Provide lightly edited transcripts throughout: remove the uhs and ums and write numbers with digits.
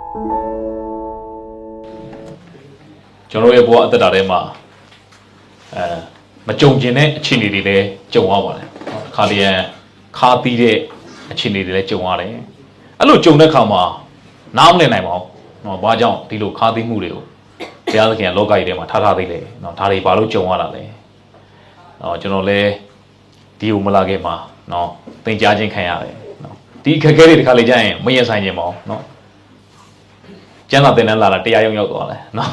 ကျွန်တော်ရဲ့ဘဝအသက်တာထဲမှာမကြုံကျင်တဲ့အခြေအနေတွေလည်းကြုံရပါတယ်ခါလျံခါသီးတဲ့အခြေအနေတွေလည်းကြုံရတယ်အဲ့လိုကြုံတဲ့အခါမှာနားမလည်နိုင်ပါဘူးနော်ဘာကြောင့်ဒီလိုခါသီးမှုတွေကိုဘုရားသခင်လောကကြီးထဲမှာထားသေးလဲနော်ဒါတွေဘာလို့ကြုံရတာလဲနော်ကျွန်တော်လည်းဒီကိုမလာခဲ့မှာနော်သင်ကြားခြင်းခံရတယ်နော်ဒီအခက်အခဲတွေတစ်ခါလေကြာရင်မရင်ဆိုင်ခြင်းမအောင်နော်ကျန်တာတင်နဲ့လာတာတရားရုံရောက်သွားတယ်နော်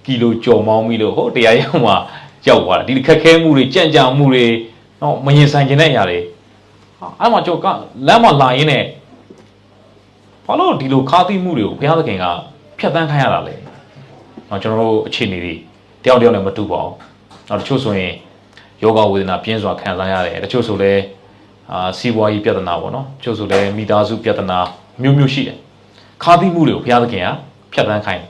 ကီလိုကြော်မောင်းပြီးလို့ဟိုတရားရုံမှာရောက်သွားတယ်ဒီခက်ခဲမှုတွေကြံ့ကြာမှုတွေနော်မရင်ဆိုင်ခြင်းတဲ့အရာတွေအဲ့မှာကျွန်တော်ကလမ်းမှာလာရင်းနဲ့ဘာလို့ဒီလိုခါးသီးမှုတွေကိုဘုရားသခင်ကဖျက်ဆီးခိုင်းရတာလဲနော်ကျွန်တော်တို့အခြေအနေတွေတယောက်နဲ့မတူပါဘူးနော်တချို့ဆိုရင်ယောဂဝေဒနာပြင်းစွာခံစားရတယ်တချို့ဆိုလည်းစီးပွားရေးပြဿနာပေါ့နော်တချို့ဆိုလည်းမိသားစုပြဿနာမျိုးမျိုးရှိတယ်ခါးသီးမှုတွေကိုဘုရားသခင်ကဖျက်ဆီးခိုင်းတယ်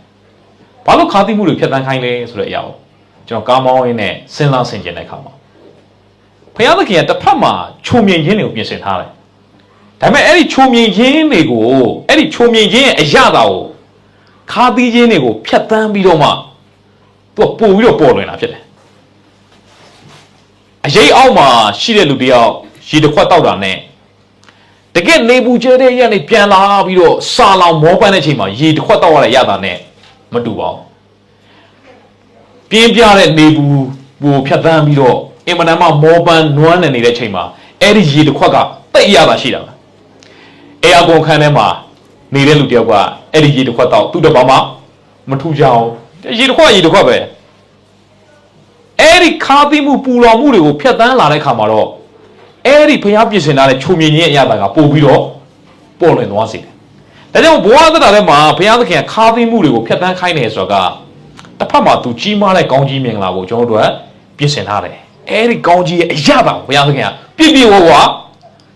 ဘာလို့ခါးသီးမှုတွေဖျက်ဆီးခိုင်းလဲဆိုတဲ့အရာကိုကျွန်တော်ကားမောင်းရင်းနဲ့စဉ်းစားဆင်ခြင်တဲ့အခါမှာဘုရားသခင်ကတစ်ဖက်မှာခြုံမြင်ခြင်းတွေကိုပြင်ဆင်ထားတယ်ဒါပေမဲ့အဲ့ဒီခြုံမြင်ခြင်းတွေကိုအဲ့ဒီခြုံမြင်ခြင်းရဲ့အရာတာကိုခါးသီးခြင်းတွေကိုဖျက်ဆီးပြီးတော့မှသူကပို့ပြီးတော့ပေါ်လွင်လာဖြစ်တယ်အရေးအောက်မှာရှိတဲ့လူတယောက်ရေတစ်ခွက်တောက်တာနဲ့တကယ်နေပူကျဲတဲ့ရက်နဲ့ပြန်လာပြီးတော့စာလောင်မောပန်းတဲ့အချိန်မှာရေတစ်ခွက်တောက်ရတဲ့ရတာနဲ့မတူပါဘူးပြင်းပြတဲ့နေပူကိုဖြတ်သန်းပြီးတော့အင်မတန်မှမောပန်းနွမ်းနေတဲ့အချိန်မှာအဲ့ဒီရေတစ်ခွက်ကတိတ်ရတာရှိတာပဲအဲအကုန်ခန်းထဲမှာနေတဲ့လူတယောက်ကအဲ့ဒီရေတစ်ခွက်တောက်သူ့တဘာမှမထူကြအောင်ရေတစ်ခွက်ပဲအဲ့ဒီခါးသီးမှုပူလောင်မှုတွေကိုဖျက်ဆီးလာတဲ့ခါမှာတော့အဲ့ဒီဘုရားပြင်ဆင်ထားတဲ့ခြုံမြင်ခြင်းအရာကပို့ပြီးတော့ပေါ်လွင်သွားစေတယ်။ဒါကြောင့်ဘဝအသက်တာထဲမှာဘုရားသခင်ခါးသီးမှုတွေကိုဖျက်ဆီးခိုင်းတယ်ဆိုတာကတစ်ဖက်မှာသူကြီးမားတဲ့ကောင်းကြီးမင်္ဂလာကိုကျွန်တော်တို့ကပြင်ဆင်ထားတယ်။အဲ့ဒီကောင်းကြီးရဲ့အရာပါဘုရားသခင်ကပြည့်ပြည့်ဝဝ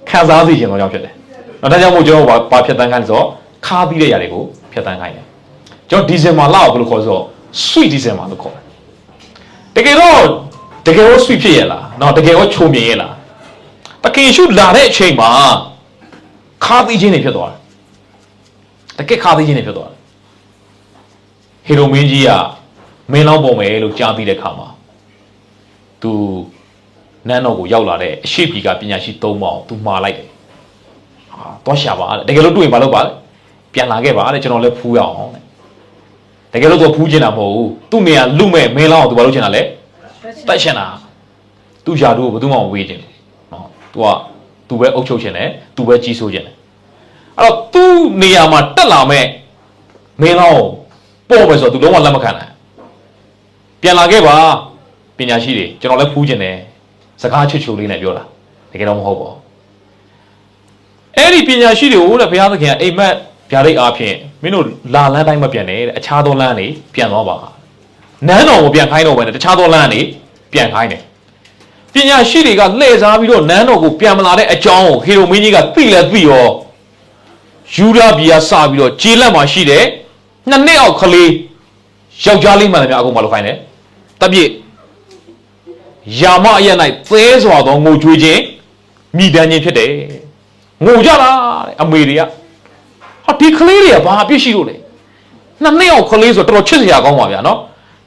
ခံစားစေခြင်းတော့ကြောင့်ဖြစ်တယ်။ဒါကြောင့်မို့ကျွန်တော်ဘာဖျက်ဆီးခိုင်းလဲဆိုတော့ခါးသီးတဲ့ຢာတွေကိုဖျက်ဆီးခိုင်းတယ်။ကျွန်တော်ဒီဇင်ဘာလကိုဘယ်လိုခေါ်ဆိုတော့ sweet ဒီဇင်ဘာလို့ခေါ်တယ်။တကယ်တော့ sweet ဖြစ်ရဲ့လား။နော်တကယ်တော့ချုံမြင်ရဲ့လား။တကယ်ရှုလာတဲ့အချိန်မှာခါးသီးခြင်းတွေဖြစ်သွားတယ်တကယ်ခါးသီးခြင်းတွေဖြစ်သွားတယ်ဟီရိုမင်းကြီးကမင်းလောင်းပုံမယ်လို့ကြားပြီးတဲ့ခါမှာသူနန်းတော်ကိုရောက်လာတဲ့အရှိပြီကပညာရှိ၃ပေါင်းသူမှားလိုက်တယ်တော့ရှာပါတဲ့တကယ်လို့တွေ့ရင်မလုပ်ပါနဲ့ပြန်လာခဲ့ပါတဲ့ကျွန်တော်လည်းဖူးရအောင်တဲ့တကယ်လို့သူဖူးချင်တာမဟုတ်ဘူးသူ့နေရာလူမဲ့မင်းလောင်းကိုသူဘာလုပ်ချင်တာလဲတိုက်ချင်တာသူ့ယာတို့ကိုဘယ်သူမှမဝေးချင်ဘူးနော်သူပဲအုပ်ချုပ်ချင်တယ်သူပဲကြီးစိုးချင်တယ်အဲ့တော့သူ့နေရာမှာတက်လာမဲ့မင်းလောင်းပေါ့ပဲဆိုတော့သူလုံးဝလက်မခံနိုင်ပြန်လာခဲ့ပါပညာရှိတွေကျွန်တော်လည်းဖူးချင်တယ်စကားချွတ်ချိုလေးနဲ့ပြောတာတကယ်တော့မဟုတ်ပါဘူးအဲ့ဒီပညာရှိတွေကိုလည်းဘုရားသခင်ကအိမ်မက်ဗျာဒိတ်အားဖြင့်မင်းတို့လာလန်းတိုင်းမပြန်နဲ့တဲ့အခြားသောလမ်းတွေပြန်သွားပါနန်းတော်ကိုပြန်ခိုင်းတော့ပဲတခြားသောလမ်းတွေပြန်ခိုင်းတယ်ပညာရှိတွေကလှည့်စားပြီးတော့နန်းတော်ကိုပြန်မလာတဲ့အကြောင်းကိုဟေရိုမင်းကြီးကသိလဲသိရောယူဒာပြည်ကစပြီးတော့ဂျေလက်မှာရှိတဲ့နှစ်နှစ်အောက်ကလေးယောက်ျားလေးမှန်တယ်များအကုန်မလုပ်ခိုင်းတယ်တပြည့်ယာမအရက်၌သဲစွာသောငိုကြွေးခြင်းမိတမ်းခြင်းဖြစ်တယ်ငိုကြလားတဲ့အမေတွေကဟာဒီကလေးတွေကဘာအပြစ်ရှိလို့လဲနှစ်နှစ်အောက်ကလေးဆိုတော့တော်တော်ချစ်စရာကောင်းပါဗျာနော်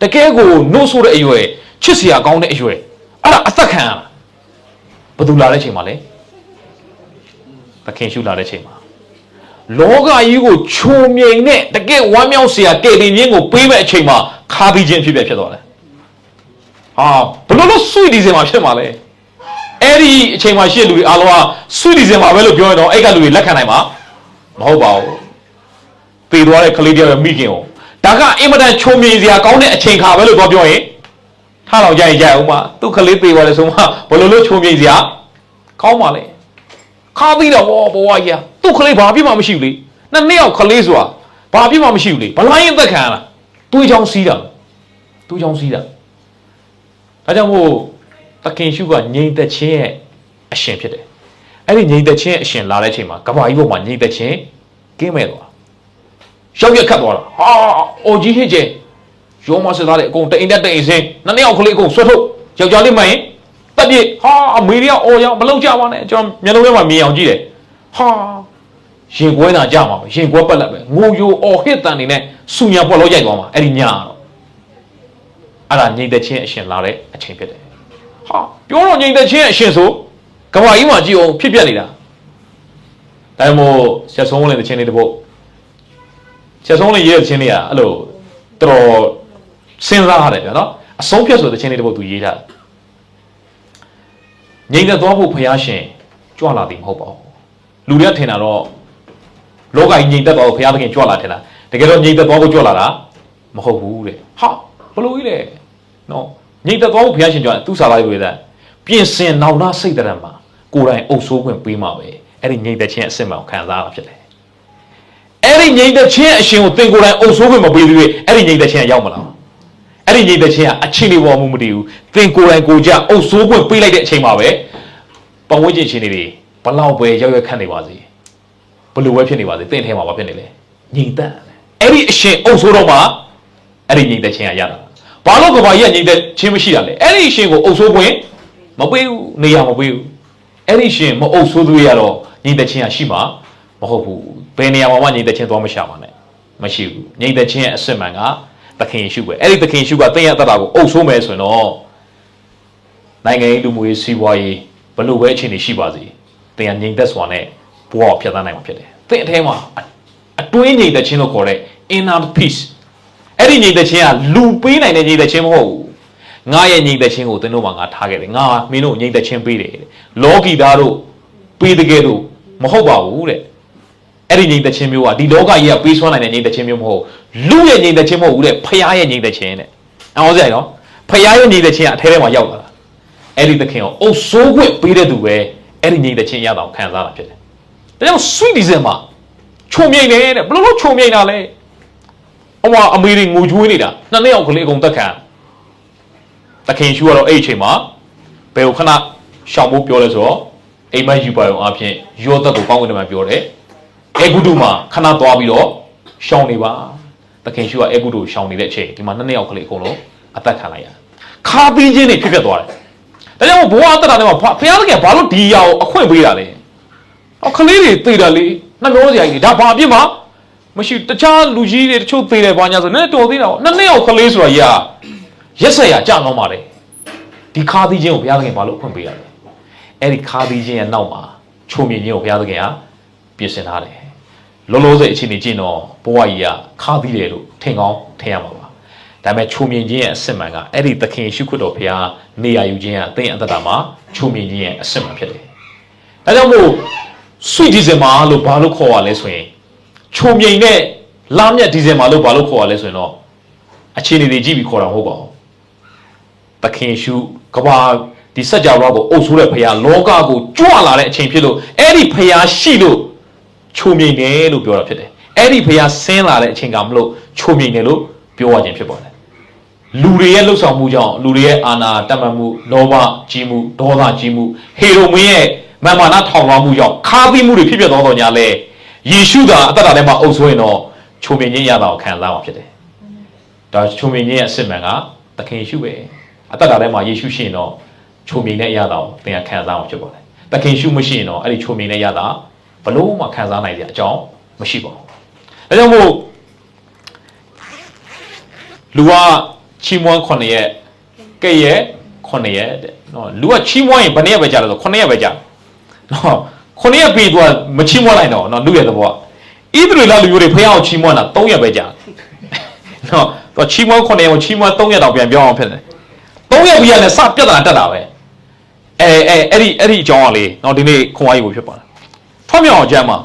တကယ်ကိုနှုတ်ဆိုတဲ့အရွယ်ချစ်စရာကောင်းတဲ့အရွယ်အဲ့ဒါအသက်ခံရတာဘယ်သူလာတဲ့ချိန်မှာလဲသခင်ရှုလာတဲ့ချိန်မှာလောကကြီးကိုခြုံမြင်တဲ့တကယ်ဝမ်းမြောက်စရာကယ်တင်ခြင်းကိုပေးမဲ့အချိန်မှာခါးပြီးခြင်းဖြစ်သွားတယ်ဟာဘလို့လို့ဆွေဒီစင်မှာဖြစ်မှာလဲအဲ့ဒီအချိန်မှာရှိတဲ့လူတွေအားလုံးကဆွေဒီစင်မှာပဲလို့ပြောရင်တော့အဲ့ကလူတွေလက်ခံနိုင်မှာမဟုတ်ပါဘူးပေသွားတဲ့ကလေးတယောက်ရဲ့မိခင်ကိုဒါကအင်မတန်ခြုံမြင်စရာကောင်းတဲ့အချိန်ခါပဲလို့ပြောရင်ထားတော့ကြရင်အောင်မှာသူ့ကလေးပေသွားတယ်ဆိုမှဘလို့လို့ခြုံမြင်စရာကောင်းပါလေခါပြီးတော့ဘဝကြီးသူ့ကလေးဘာပြစ်မှမရှိဘူးလေနှစ်နှစ်ယောက်ကလေးဆိုတာဘာပြစ်မှမရှိဘူးလေဘလိုင်းအသက်ခံရတာတွေးချောင်းစီးတာဒါကြောင့်မို့သခင်ရှုကငြိမ်သက်ခြင်းရဲ့အရှင်ဖြစ်တယ်အဲ့ဒီငြိမ်သက်ခြင်းရဲ့အရှင်လာတဲ့အချိန်မှာကဘာကြီးပေါ်မှာငြိမ်သက်ခြင်းကင်းမဲ့သွားရောက်ရခတ်သွားတာဟာအိုကြီးဟစ်ကျဲရောမစစ်သားတဲ့အကုန်တအိမ်တက်တအိမ်စင်းနှစ်နှစ်ယောက်ကလေးအကုန်ဆွတ်ထုတ်ယောက်ျားလေးမှရင်တက်ပြည့်ဟာအမေတွေကအော်ရောင်မလုံးကြပါနဲ့ကျွန်တော်မျက်လုံးထဲမှာမြင်အောင်ကြည့်တယ်ဟာ ရင်ကွဲတာကြမှာပဲရင်ကွဲပတ်လက်ပဲငိုယိုအော်ဟစ်တန်နေနဲ့စူညာပွက်လို့ရိုက်သွားမှာအဲ့ဒီညတော့အဲ့ဒါငြိမ်သက်ခြင်းအရှင်လာတဲ့အချိန်ဖြစ်တယ်ဟာပြောတော့ငြိမ်သက်ခြင်းအရှင်ဆိုကဘာကြီးမှာကြည့်အောင်ဖြစ်ပြနေတာဒါမှမဟုတ်ဆက်ဆုံးလည်းတစ်ချင်းလေးတစ်ပုတ်ဆက်ဆုံးလည်းရေးတဲ့ချင်းလေးကအဲ့လိုတော်စဉ်းစားရတယ်ဗျာနော်အဆုံးဖြတ်ဆိုတဲ့ချင်းလေးတစ်ပုတ်သူရေးထားငြိမ်သက်သွားဖို့ဘုရားရှင်ကြွလာသည်မဟုတ်ပါဘူးလူတွေကထင်တာတော့လောကကြီးငြိမ်သက်သွားဖို့ဘုရားသခင်ကြွလာထင်တာတကယ်တော့ငြိမ်သက်သွားဖို့ကြွလာတာမဟုတ်ဘူးတဲ့ဟာဘလို့ကြီးလဲနော်ငြိမ်သက်သွားဖို့ဘုရားရှင်ကြွလာသူ့စာလိုက်ဝေတဲ့ပြင်ဆင်နောင်နာစိတ်တရံမှာကိုယ်တိုင်အုပ်ဆိုးခွင့်ပေးမှာပဲအဲ့ဒီငြိမ်သက်ခြင်းအစစ်မှန်ခံစားရတာဖြစ်တယ်အဲ့ဒီငြိမ်သက်ခြင်းအရှင်ကိုသင်ကိုယ်တိုင်အုပ်ဆိုးခွင့်မပေးသေးဘူးအဲ့ဒီငြိမ်သက်ခြင်းရောက်မလားအဲ့ဒီငြိမ်သက်ခြင်းကအချင်းလေးပေါ်မှုမတည်ဘူးသင်ကိုယ်တိုင်ကိုကြအုပ်ဆိုးခွင့်ပေးလိုက်တဲ့အချိန်မှာပဲပတ်ဝန်းကျင်ချင်းတွေဘလောက်ပဲရောက်ရခန့်နေပါစေဘလို့ပဲဖြစ်နေပါစေသင်ထဲမှာဘာဖြစ်နေလဲငြိမ်သက်အဲ့ဒီအရှင်အုပ်ဆိုးတော့မှအဲ့ဒီငြိမ်သက်ခြင်းကရတာဘာလို့ကဘာကြီးကငြိမ်သက်ခြင်းမရှိတာလဲအဲ့ဒီအရှင်ကိုအုပ်ဆိုးခွင့်မပေးဘူးနေရာမပေးဘူးအဲ့ဒီရှင်မအုပ်ဆိုးသွေးရတော့ငြိမ်သက်ခြင်းကရှိမှာမဟုတ်ဘူးဘယ်နေရာမှာမှငြိမ်သက်ခြင်းသွားမရှာပါနဲ့မရှိဘူးငြိမ်သက်ခြင်းရဲ့အစစ်မှန်ကသခင်ယေရှုပဲအဲ့ဒီသခင်ယေရှုကသင်ရဲ့အသက်တာကိုအုပ်ဆိုးမယ်ဆိုရင်တော့နိုင်ငံရေးလူမှုရေးစီးပွားရေးဘလို့ပဲအခြေအနေရှိပါစေသင်ကငြိမ်သက်စွာနဲ့ဘဝကိုဖြတ်သန်းနိုင်မှာဖြစ်တယ်သင်အထဲမှာအတွင်းငြိမ်သက်ခြင်းလို့ခေါ်တဲ့ inner peace အဲ့ဒီငြိမ်သက်ခြင်းကလူပေးနိုင်တဲ့ငြိမ်သက်ခြင်းမဟုတ်ဘူးငါရဲ့ငြိမ်သက်ခြင်းကိုသင်တို့မှာငါထားခဲ့တယ်ငါမင်းတို့ငြိမ်သက်ခြင်းပေးတယ်လောကီသားတို့ပေးတကယ်လို့မဟုတ်ပါဘူးတဲ့အဲ့ဒီငြိမ်သက်ခြင်းမျိုးကဒီလောကကြီးကပေးစွမ်းနိုင်တဲ့ငြိမ်သက်ခြင်းမျိုးမဟုတ်လူရဲ့ငြိမ်သက်ခြင်းမဟုတ်ဘူးတဲ့ဖခင်ရဲ့ငြိမ်သက်ခြင်းတဲ့အောင်စရာနော်ဖခင်ရဲ့ငြိမ်သက်ခြင်းကအထဲထဲမှာရောက်လာတာအဲ့ဒီသခင်ကိုအုပ်ဆိုးခွင့်ပေးတဲ့သူပဲအဲ့ဒီငြိမ်သက်ခြင်းရတာကိုခံစားတာဖြစ်တယ်ဒါကြောင့် sweet December မှာချုံမြိန်နေတဲ့ဘယ်လိုချုံမြိန်တာလဲအမေတွေငိုကြွေးနေတာနှစ်နှစ်ယောက်ကလေးအကုန်တက်ခံသခင်ရှုကတော့အဲ့အချိန်မှာဘယ်ကိုခဏရှောင်ဖို့ပြောလဲဆိုတော့အိမ်မက်ယူပါအောင်အပြင်ယောသက်ကိုကောင်းကင်ထဲမှာပြောတယ်အေဂုတုမှာခဏသွားပြီးတော့ရှောင်နေပါသခင်ရှုကအေဂုတုကိုရှောင်နေတဲ့အချိန်ဒီမှာနှစ်နှစ်ယောက်ကလေးအကုန်လုံးအသက်ခံလိုက်ရခါပင်းချင်းတွေဖြစ်ဖြစ်သွားတယ်ဒါကြောင့်ဘဝအသက်တာထဲမှာဘုရားသခင်ဘာလို့ဒီအရာကိုအခွင့်ပေးတာလဲကလေးတွေသိတာလေနှမျောစရာကြီးဒါဘာအပြစ်မှမရှိတခြားလူကြီးတွေတချို့သိတယ်ဘာညာဆိုနည်းတော်သေးတာပေါ့နှစ်နှစ်ယောက်ကလေးဆိုတာကြီးကရက်ဆက်ရကြအောင်ပါလေဒီခါသီးခြင်းကိုဘုရားသခင်ဘာလို့အခွင့်ပေးရလဲအဲ့ဒီခါသီးခြင်းရဲ့နောက်မှာချုံမြင်ခြင်းကိုဘုရားသခင်ကပြင်ဆင်ထားတယ်လောလောဆယ်အချိန်ကြီးကျင့်တော့ဘဝကြီးကခါသီးတယ်လို့ထင်ကောင်းထင်ရမှာပါဒါပေမဲ့ချုံမြင်ခြင်းရဲ့အစစ်မှန်ကအဲ့ဒီသခင်ရှုခွတ်တော်ဘုရားနေရာယူခြင်းကအသင်အသက်တာမှာချုံမြင်ခြင်းရဲ့အစစ်မှန်ဖြစ်တယ်ဒါကြောင့်မို့sweet Decemberလို့ဘာလို့ခေါ်ရလဲဆိုရင်ချုံမြိန်နဲ့လာမြတ် Decemberလို့ဘာလို့ခေါ်ရလဲဆိုရင်တော့အခြေအနေတွေကြည့်ပြီးခေါ်တာမဟုတ်ပါဘူးသခင်ရှုကဘာဒီစัจ java ကိုအုပ်ဆိုးတဲ့ဖခင်လောကကိုကြွလာတဲ့အချိန်ဖြစ်လို့အဲ့ဒီဖခင်ရှိလို့ချုံမြိန်တယ်လို့ပြောတာဖြစ်တယ်အဲ့ဒီဖခင်ဆင်းလာတဲ့အချိန်ကမလို့ချုံမြိန်တယ်လို့ပြောရခြင်းဖြစ်ပါတယ်လူတွေရဲ့လှုပ်ဆောင်မှုကြောင့်လူတွေရဲ့အာဏာတတ်မှတ်မှုလောဘကြီးမှုဒေါသကြီးမှုဟေရိုမင်းရဲ့မာမာနာထောင်လွှားမှုကြောင့်ခါးသီးမှုတွေဖြစ်ပြသွားတော့ညာလဲယေရှုသာအသက်တာထဲမှာအုပ်ဆိုးရင်တော့ချုံမြင်ခြင်းရတာကိုခံစားအောင်ဖြစ်တယ်။ဒါချုံမြင်ခြင်းရဲ့အစစ်မှန်ကသခင်ယေရှုပဲအသက်တာထဲမှာယေရှုရှိရင်တော့ချုံမြင်တဲ့အရာတော်သင်ခံစားအောင်ဖြစ်ပါတယ်။သခင်ယေရှုမရှိရင်တော့အဲ့ဒီချုံမြင်တဲ့အရာတာဘလို့မှခံစားနိုင်တဲ့အကြောင်းမရှိပါဘူး။ဒါကြောင့်မို့လူကချီးမွမ်း9ရက်ကဲ့ရဲ့9ရက်တဲ့နော်လူကချီးမွမ်းရင်ဘယ်နှစ်ရက်ပဲကြာလဲဆို9ရက်ပဲကြာနော်9ရက်ပြီးတော့မချီးမွမ်းလိုက်တော့နော်လူရဲ့သဘောဣသရေလလူမျိုးတွေဖះအောင်ချီးမွမ်းတာ3ရက်ပဲကြာနော်တော့ချီးမွမ်း9ရက်ကိုချီးမွမ်း3ရက်တော့ပြန်ပြောအောင်ဖြစ်တယ်3ရက်ပြီးရတယ်စပြတ်တာတက်တာပဲအဲ့ဒီအကြောင်းကလေနော်ဒီနေ့ခွန်အားကြီးကိုဖြစ်ပါတယ်ထွတ်မြောက်အောင်ကျမ်းမှာ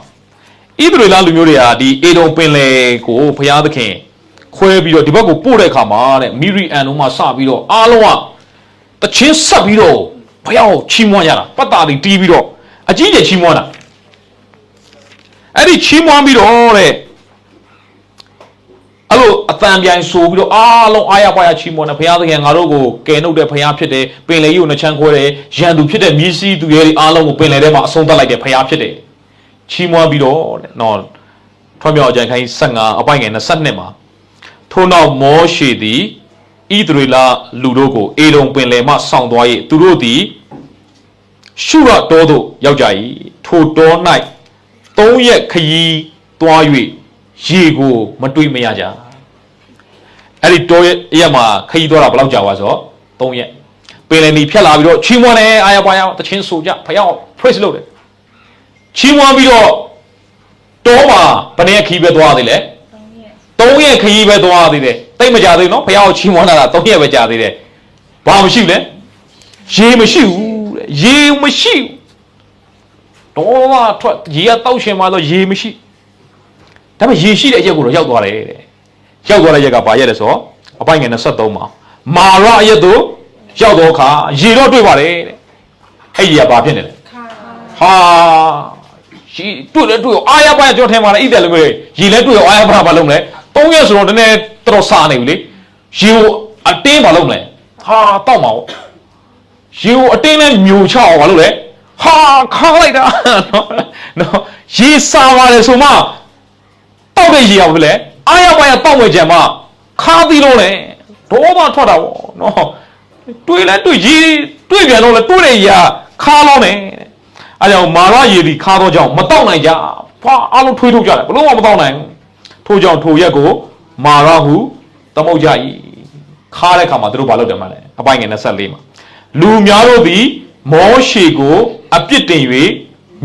ဣသရေလလူမျိုးတွေကဒီအေဒုံပင်လယ်ကိုဘုရားသခင်ခွဲပြီးတော့ဒီဘက်ကိုပို့တဲ့အခါမှာတဲ့မီရီအန်တို့မှစပြီးတော့အားလုံးကတချင်းဆက်ပြီးတော့ဘုရားကိုချီးမွမ်းရတာပတ်တာတွေတီးပြီးတော့အကြီးကျယ်ချီးမွမ်းတာအဲ့ဒီချီးမွမ်းပြီးတော့တဲ့အဲ့လိုအတန်ပြိုင်ဆိုပြီးတော့အားလုံးအားရပါရချီးမွမ်းတယ်ဘုရားသခင်ငါတို့ကိုကယ်နှုတ်တဲ့ဘုရားဖြစ်တယ်ပင်လယ်ကြီးကိုနှချမ်းခွဲတယ်ရန်သူဖြစ်တဲ့မြစ်စီးသူရဲ့အားလုံးကိုပင်လယ်ထဲမှာအဆုံးသတ်လိုက်တဲ့ဘုရားဖြစ်တယ်ချီးမွမ်းပြီးတော့တဲ့နော်ထွတ်မြောက်အကြံခိုင်း15အပိုင်ငယ်22မှာထို့နောက်မောရှေသည်ဣသရေလလူတို့ကိုအေဒုံပင်လယ်မှဆောင်းသွား၏သူတို့သည်ရှုရတောသို့ရောက်ကြ၏ထိုတော၌ 3 ရက်ခရီးသွား၍ရေကိုမတွေ့မရကြအဲ့ဒီတောရက်မှာခရီးသွားတာဘယ်လောက်ကြာပါဆို3 ရက်ပင်လယ်နီဖြတ်လာပြီးတော့ချီးမွမ်းတယ်အာရပါရတချင်းဆိုကြဖယား praise လုပ်တယ်ချီးမွမ်းပြီးတော့တောမှာဘယ်နှစ်ခရီးပဲသွားသေးလဲ3 ရက်ခရီးပဲသွားသေးတယ်တိတ်မကြသေးနော်ဖယားကိုချီးမွမ်းလာတာ3 ရက်ပဲကြာသေးတယ်ဘာမရှိလဲရေမရှိဘူးရေမရှိတော့မှထွက်ရေကတောက်ရှင်မှာတော့ရေမရှိဒါပေမဲ့ရေရှိတဲ့အရက်ကိုတော့ရောက်သွားတယ်တဲ့ရောက်သွားတဲ့ရက်ကဘာရက်လဲဆိုအပိုင်ငယ်23မှာမာရအရက်တို့ရောက်တော့ခါရေတော့တွေ့ပါတယ်တဲ့အဲ့ဒီကဘာဖြစ်နေလဲဟာရေတွေ့လဲတွေ့အာရပါကြောထဲမှာလည်းဣတယ်လို့ရေလဲတွေ့အာရပါဘာလုပ်မလဲ3 ရက်ဆိုတော့တနေ့တော်စားနေပြီလေရေကိုအတင်းဘာလုပ်မလဲဟာတောက်မှာပေါ့ရေကိုအတင်းနဲ့မျိုးချအောင်ဘာလုပ်လဲဟာခါလိုက်တာနော်ရေစားပါတယ်ဆိုမှတောက်တဲ့ရေရောက်ပြီလေအာရပါရတောက်ဝဲကြံမှခါသီးလို့လေဒေါမထွက်တာပေါ့နော်တွေးလဲတွေးရေတွေးပြန်လို့လဲတွေးတဲ့ရေခါလောမယ်အဲကြောင့်မာရရေဒီခါတော့ကြောင့်မတောက်နိုင်ကြဖွာအားလုံးထွေးထုတ်ကြတယ်ဘလို့မှမတောက်နိုင်ထို့ကြောင့်ထိုရက်ကိုမာရဟုသမုတ်ကြ၏ခါတဲ့ခါမှာသူတို့ဘာလုပ်တယ်မှလဲအပိုင်ငယ်24မှာလူများတို့သည်မောရှေကိုအပြစ်တင်၍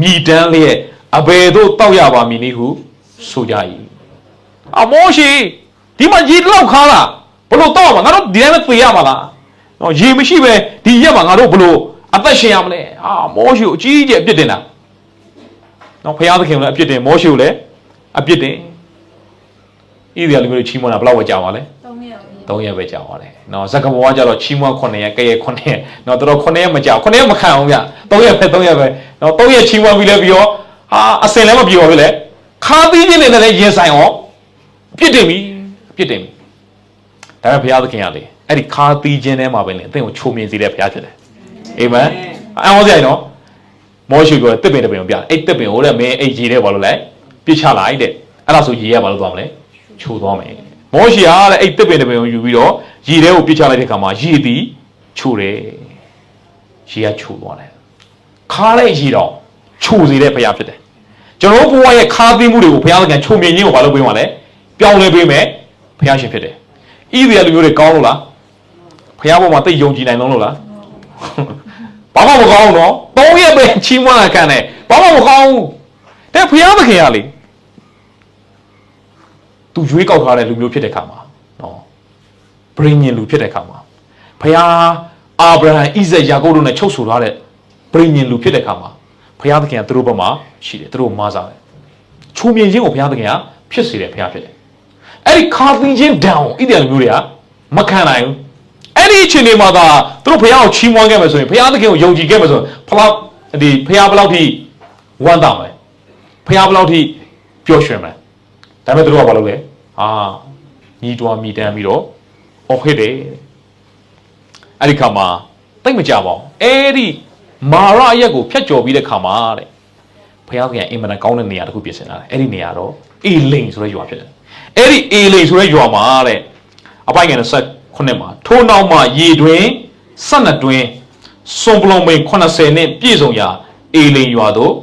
မြည်တမ်းလျက်အဘယ်သို့တောက်ရပါမည်နည်းဟုဆိုကြ၏အမောရှေဒီမှာရေလောက်ခါလားဘလို့တောက်မှာငါတို့ဒီတိုင်းပဲပြေးရမှာလားနော်ရေမရှိပဲဒီရက်မှာငါတို့ဘလို့အသက်ရှင်ရမလဲမောရှေကိုအကြီးကြီးအပြစ်တင်တာနော်ဖယားသခင်လည်းအပြစ်တင်မောရှေကိုလည်းအပြစ်တင်ဣသရေလလူမျိုးတွေချီးမွမ်းတာဘယ်လောက်ပဲကြာပါလဲ3 ရက်ပဲကြာပါတယ်နော်ဇကဘောကကြတော့ချီးမွမ်း9 ရက်ကဲ9 ရက်နော်တော်တော်9 ရက်မကြာ9 ရက်မခံအောင်ဗျ3 ရက်ပဲ3 ရက်ပဲနော်3 ရက်ချီးမွမ်းပြီးလဲပြီးတော့အစင်လည်းမပြေပါဘူးလေခါသီးခြင်းနဲ့လည်းရင်ဆိုင်အောင်ပြစ်တင်ပြီပြစ်တင်ပြီဒါပေမဲ့ဘုရားသခင်ကလေအဲ့ဒီခါသီးခြင်းထဲမှာပဲလေအသင်ကိုချိုးမြင်စေတဲ့ဘုရားဖြစ်တယ်အာမင်အံ့ဩစရာနော်မောရှေကတစ်ပင်တစ်ပင်ကိုပြအဲ့တစ်ပင်ကိုတဲ့မင်းအဲ့ရေထဲဘာလို့လဲပြစ်ချလိုက်တဲ့အဲ့ဒါဆိုရေကဘာလို့သွားမလဲချိုးသွားမယ်မောရှေကလည်းအဲ့တစ်ပင်တစ်ပင်ကိုယူပြီးတော့ရေထဲကိုပြစ်ချလိုက်တဲ့အခါမှာရေသည်ချိုးတယ်ရေကချိုးသွားတယ်ခါတဲ့ရေတော့ချိုးစေတဲ့ဘုရားဖြစ်တယ်ကျွန်တော်ဘုရားရဲ့ခါသီးမှုတွေကိုဘုရားကချိုးမြင်ခြင်းကိုဘာလို့ပေးမှာလဲပြောင်းလဲပေးမယ်ဘုရားရှင်ဖြစ်တယ်ဣသရေလလူမျိုးတွေကောင်းလို့လားဘုရားပေါ်မှာသိယုံကြည်နိုင်လို့လားဘာမှမကောင်းတော့3 ရက်ပဲချီးမွမ်းတာခံတယ်ဘာမှမကောင်းတဲ့ဘုရားသခင်ကလေသူရွေးကောက်ထားတဲ့လူမျိုးဖြစ်တဲ့ခါမှာနော်ဗြိဉ္ဉ်လူဖြစ်တဲ့ခါမှာဘုရားအာဗြဟံဣဇက်ယာကုပ်တို့နဲ့ချုပ်ဆိုထားတဲ့ဗြိဉ္ဉ်လူဖြစ်တဲ့ခါမှာဘုရားသခင်ကသူတို့ဘက်မှာရှိတယ်သူတို့မားစားတယ်ချိုးမြင်ခြင်းကိုဘုရားသခင်ကဖြစ်စေတယ်ဘုရားဖြစ်တယ်အဲ့ဒီခါသီးခြင်းဒဏ်ကိုဣသရေလလူမျိုးတွေကမခံနိုင်ဘူးအဲ့ဒီအချိန်တွေမှာသာသူတို့ဘုရားကိုချီးမွမ်းခဲ့မယ်ဆိုရင်ဘုရားသခင်ကိုယုံကြည်ခဲ့မယ်ဆိုရင်ဘုရားဘုရားဘယ်လောက်ထိဝမ်းသာမလဲဘုရားဘယ်လောက်ထိပျော်ရွှင်မလဲဒါပေမဲ့သူတို့ကဘာလုပ်လဲညီးတွားမိတမ်းပြီးတော့အော်ဟစ်တယ်အဲ့ဒီခါမှာတိတ်မကြပါဘူးအဲ့ဒီမာရအရက်ကိုဖျက်ကျော်ပြီးတဲ့ခါမှာတဲ့ဘုရားကအင်မတန်ကောင်းတဲ့နေရာတစ်ခုပြင်ဆင်လာတယ်အဲ့ဒီနေရာတော့အေလိန်ဆိုတဲ့ရွာဖြစ်တယ်အဲ့ဒီအေလိန်ဆိုတဲ့ရွာမှာတဲ့အပိုင်ငယ်29မှာထိုးနောက်မှရေတွင်12တွင်စွန်ပလုံမိန်80နဲ့ပြည့်စုံရာအေလိန်ရွာသို့